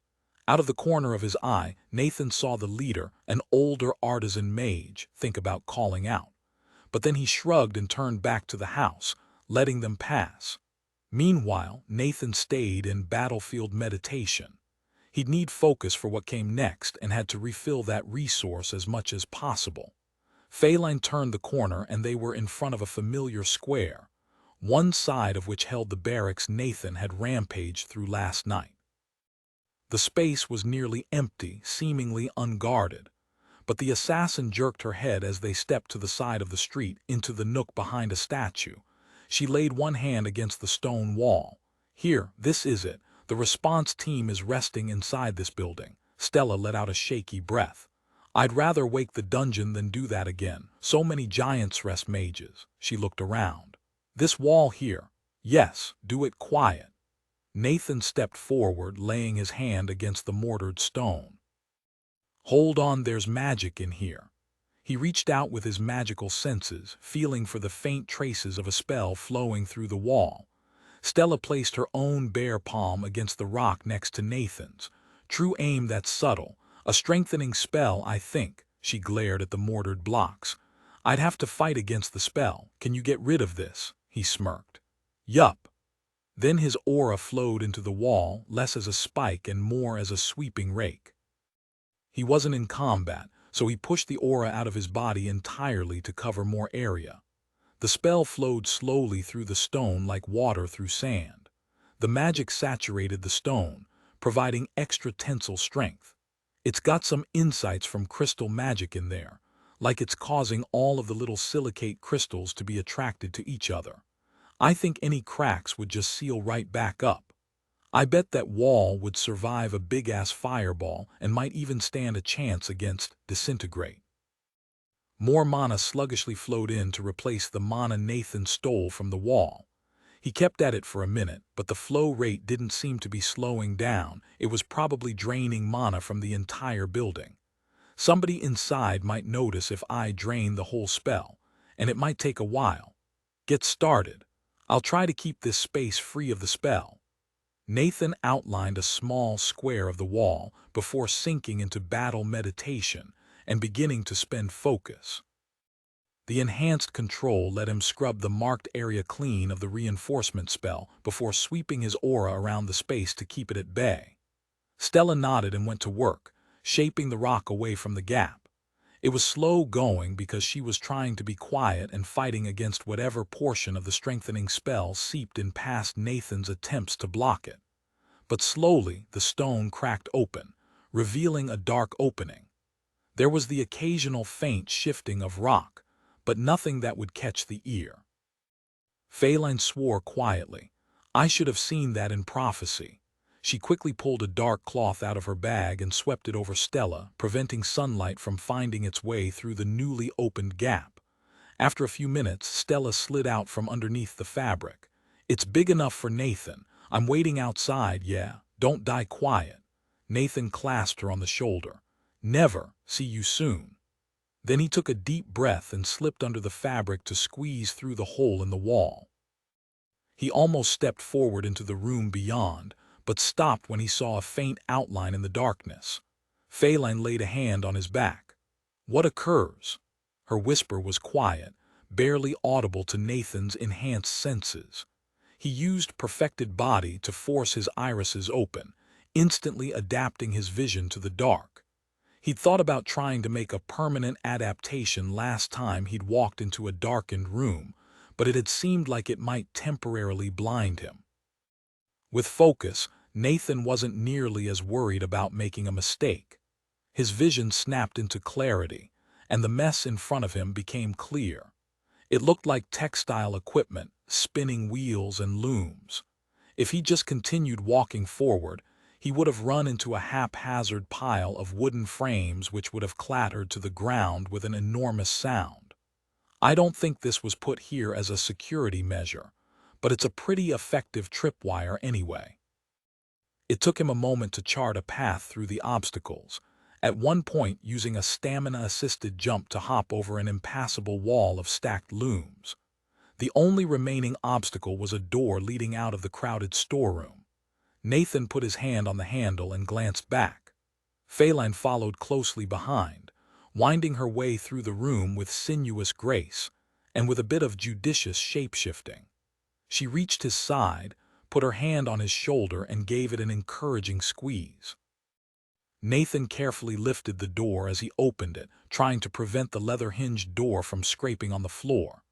Out of the corner of his eye, Nathan saw the leader, an older artisan mage, think about calling out. But then he shrugged and turned back to the house, letting them pass. Meanwhile, Nathan stayed in battlefield meditation. He'd need focus for what came next and had to refill that resource as much as possible. Phelan turned the corner and they were in front of a familiar square, one side of which held the barracks Nathan had rampaged through last night. The space was nearly empty, seemingly unguarded, but the assassin jerked her head as they stepped to the side of the street into the nook behind a statue. She laid one hand against the stone wall. Here, this is it. The response team is resting inside this building. Stella let out a shaky breath. I'd rather wake the dungeon than do that again. So many Giants' Rest mages. She looked around. This wall here. Yes, do it quiet. Nathan stepped forward, laying his hand against the mortared stone. Hold on, there's magic in here. He reached out with his magical senses, feeling for the faint traces of a spell flowing through the wall. Stella placed her own bare palm against the rock next to Nathan's. True aim that's subtle. A strengthening spell, I think. She glared at the mortared blocks. I'd have to fight against the spell. Can you get rid of this? He smirked. Yup. Then his aura flowed into the wall, less as a spike and more as a sweeping rake. He wasn't in combat, so he pushed the aura out of his body entirely to cover more area. The spell flowed slowly through the stone like water through sand. The magic saturated the stone, providing extra tensile strength. It's got some insights from crystal magic in there. like it's causing all of the little silicate crystals to be attracted to each other. I think any cracks would just seal right back up. I bet that wall would survive a big-ass fireball and might even stand a chance against disintegrate. More mana sluggishly flowed in to replace the mana Nathan stole from the wall. He kept at it for a minute, but the flow rate didn't seem to be slowing down. It was probably draining mana from the entire building. Somebody inside might notice if I drain the whole spell, and it might take a while. Get started. I'll try to keep this space free of the spell. Nathan outlined a small square of the wall before sinking into battle meditation and beginning to spend focus. The enhanced control let him scrub the marked area clean of the reinforcement spell before sweeping his aura around the space to keep it at bay. Stella nodded and went to work, shaping the rock away from the gap. It was slow going because she was trying to be quiet and fighting against whatever portion of the strengthening spell seeped in past Nathan's attempts to block it. But slowly the stone cracked open, revealing a dark opening. There was the occasional faint shifting of rock, but nothing that would catch the ear. Phelan swore quietly. I should have seen that in prophecy. She quickly pulled a dark cloth out of her bag and swept it over Stella, preventing sunlight from finding its way through the newly opened gap. After a few minutes, Stella slid out from underneath the fabric. It's big enough for Nathan. I'm waiting outside, yeah. Don't die quiet. Nathan clasped her on the shoulder. Never. See you soon. Then he took a deep breath and slipped under the fabric to squeeze through the hole in the wall. He almost stepped forward into the room beyond, but stopped when he saw a faint outline in the darkness. Phelan laid a hand on his back. What occurs? Her whisper was quiet, barely audible to Nathan's enhanced senses. He used perfected body to force his irises open, instantly adapting his vision to the dark. He'd thought about trying to make a permanent adaptation last time he'd walked into a darkened room, but it had seemed like it might temporarily blind him. With focus, Nathan wasn't nearly as worried about making a mistake. His vision snapped into clarity, and the mess in front of him became clear. It looked like textile equipment, spinning wheels and looms. If he just continued walking forward, he would have run into a haphazard pile of wooden frames which would have clattered to the ground with an enormous sound. I don't think this was put here as a security measure, but it's a pretty effective tripwire anyway. It took him a moment to chart a path through the obstacles, at one point using a stamina-assisted jump to hop over an impassable wall of stacked looms. The only remaining obstacle was a door leading out of the crowded storeroom. Nathan put his hand on the handle and glanced back. Phelan followed closely behind, winding her way through the room with sinuous grace and with a bit of judicious shape-shifting. She reached his side, put her hand on his shoulder and gave it an encouraging squeeze. Nathan carefully lifted the door as he opened it, trying to prevent the leather-hinged door from scraping on the floor.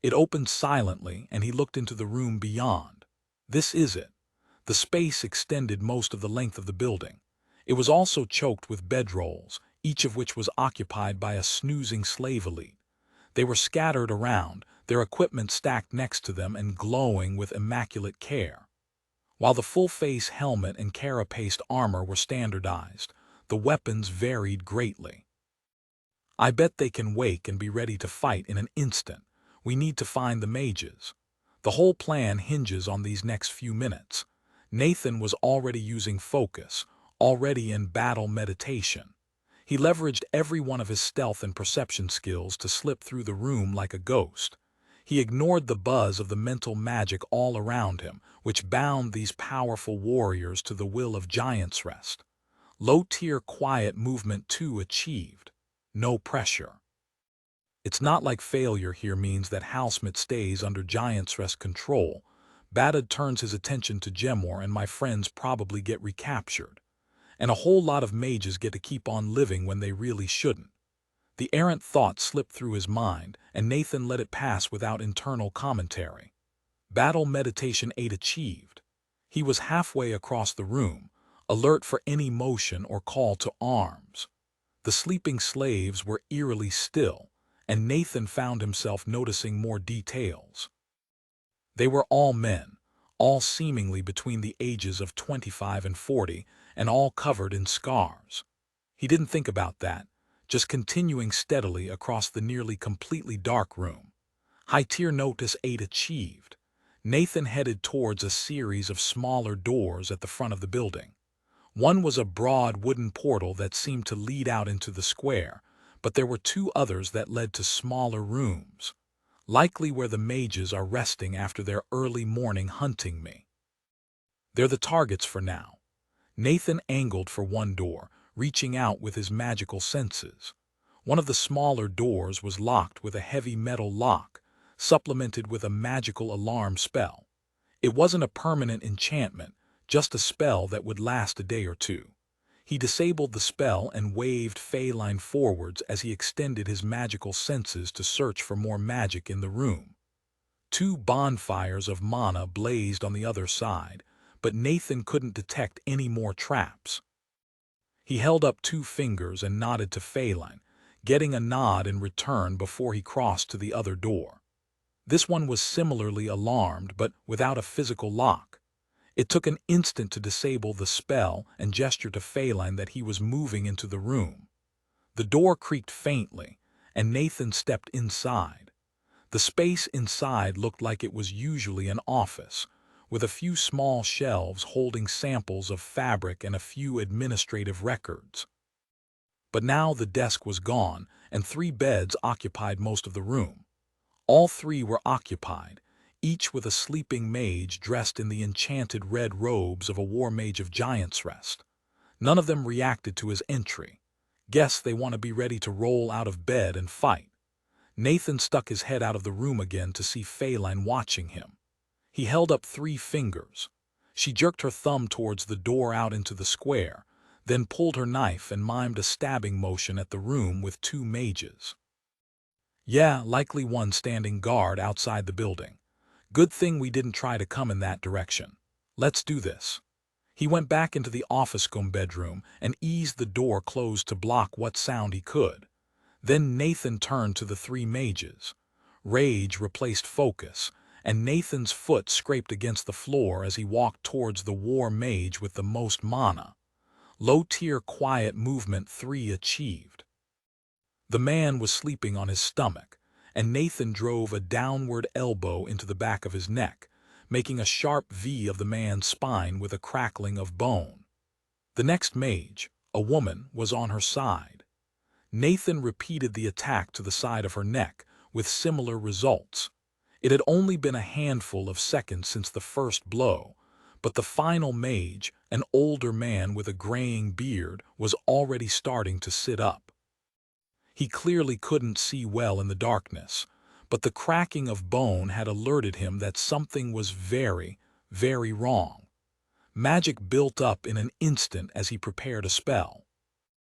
It opened silently and he looked into the room beyond. This is it. The space extended most of the length of the building. It was also choked with bedrolls, each of which was occupied by a snoozing slave elite. They were scattered around, their equipment stacked next to them and glowing with immaculate care. While the full-face helmet and carapaced armor were standardized, the weapons varied greatly. I bet they can wake and be ready to fight in an instant. We need to find the mages. The whole plan hinges on these next few minutes. Nathan was already using focus, already in battle meditation. He leveraged every one of his stealth and perception skills to slip through the room like a ghost. He ignored the buzz of the mental magic all around him, which bound these powerful warriors to the will of Giant's Rest. Low-tier quiet movement too achieved. No pressure. It's not like failure here means that Halsmith stays under Giant's Rest control. Badad turns his attention to Gemor and my friends probably get recaptured. And a whole lot of mages get to keep on living when they really shouldn't. The errant thought slipped through his mind, and Nathan let it pass without internal commentary. Battle meditation 8 achieved. He was halfway across the room, alert for any motion or call to arms. The sleeping slaves were eerily still, and Nathan found himself noticing more details. They were all men, all seemingly between the ages of 25 and 40, and all covered in scars. He didn't think about that, just continuing steadily across the nearly completely dark room. High-tier Notice 8 achieved. Nathan headed towards a series of smaller doors at the front of the building. One was a broad wooden portal that seemed to lead out into the square, but there were two others that led to smaller rooms, likely where the mages are resting after their early morning hunting me. They're the targets for now. Nathan angled for one door, reaching out with his magical senses. One of the smaller doors was locked with a heavy metal lock, supplemented with a magical alarm spell. It wasn't a permanent enchantment, just a spell that would last a day or two. He disabled the spell and waved Feline forwards as he extended his magical senses to search for more magic in the room. Two bonfires of mana blazed on the other side, but Nathan couldn't detect any more traps. He held up two fingers and nodded to Feline, getting a nod in return before he crossed to the other door. This one was similarly alarmed, but without a physical lock. It took an instant to disable the spell and gesture to Feline that he was moving into the room. The door creaked faintly, and Nathan stepped inside. The space inside looked like it was usually an office, with a few small shelves holding samples of fabric and a few administrative records. But now the desk was gone, and three beds occupied most of the room. All three were occupied, each with a sleeping mage dressed in the enchanted red robes of a war mage of Giant's Rest. None of them reacted to his entry. Guess they want to be ready to roll out of bed and fight. Nathan stuck his head out of the room again to see Feline watching him. He held up three fingers. She jerked her thumb towards the door out into the square, then pulled her knife and mimed a stabbing motion at the room with two mages. Yeah, likely one standing guard outside the building. Good thing we didn't try to come in that direction. Let's do this. He went back into the office bedroom and eased the door closed to block what sound he could. Then Nathan turned to the three mages. Rage replaced focus, and Nathan's foot scraped against the floor as he walked towards the war mage with the most mana. Low-tier quiet movement 3 achieved. The man was sleeping on his stomach, and Nathan drove a downward elbow into the back of his neck, making a sharp V of the man's spine with a crackling of bone. The next mage, a woman, was on her side. Nathan repeated the attack to the side of her neck, with similar results. It had only been a handful of seconds since the first blow, but the final mage, an older man with a graying beard, was already starting to sit up. He clearly couldn't see well in the darkness, but the cracking of bone had alerted him that something was very, very wrong. Magic built up in an instant as he prepared a spell.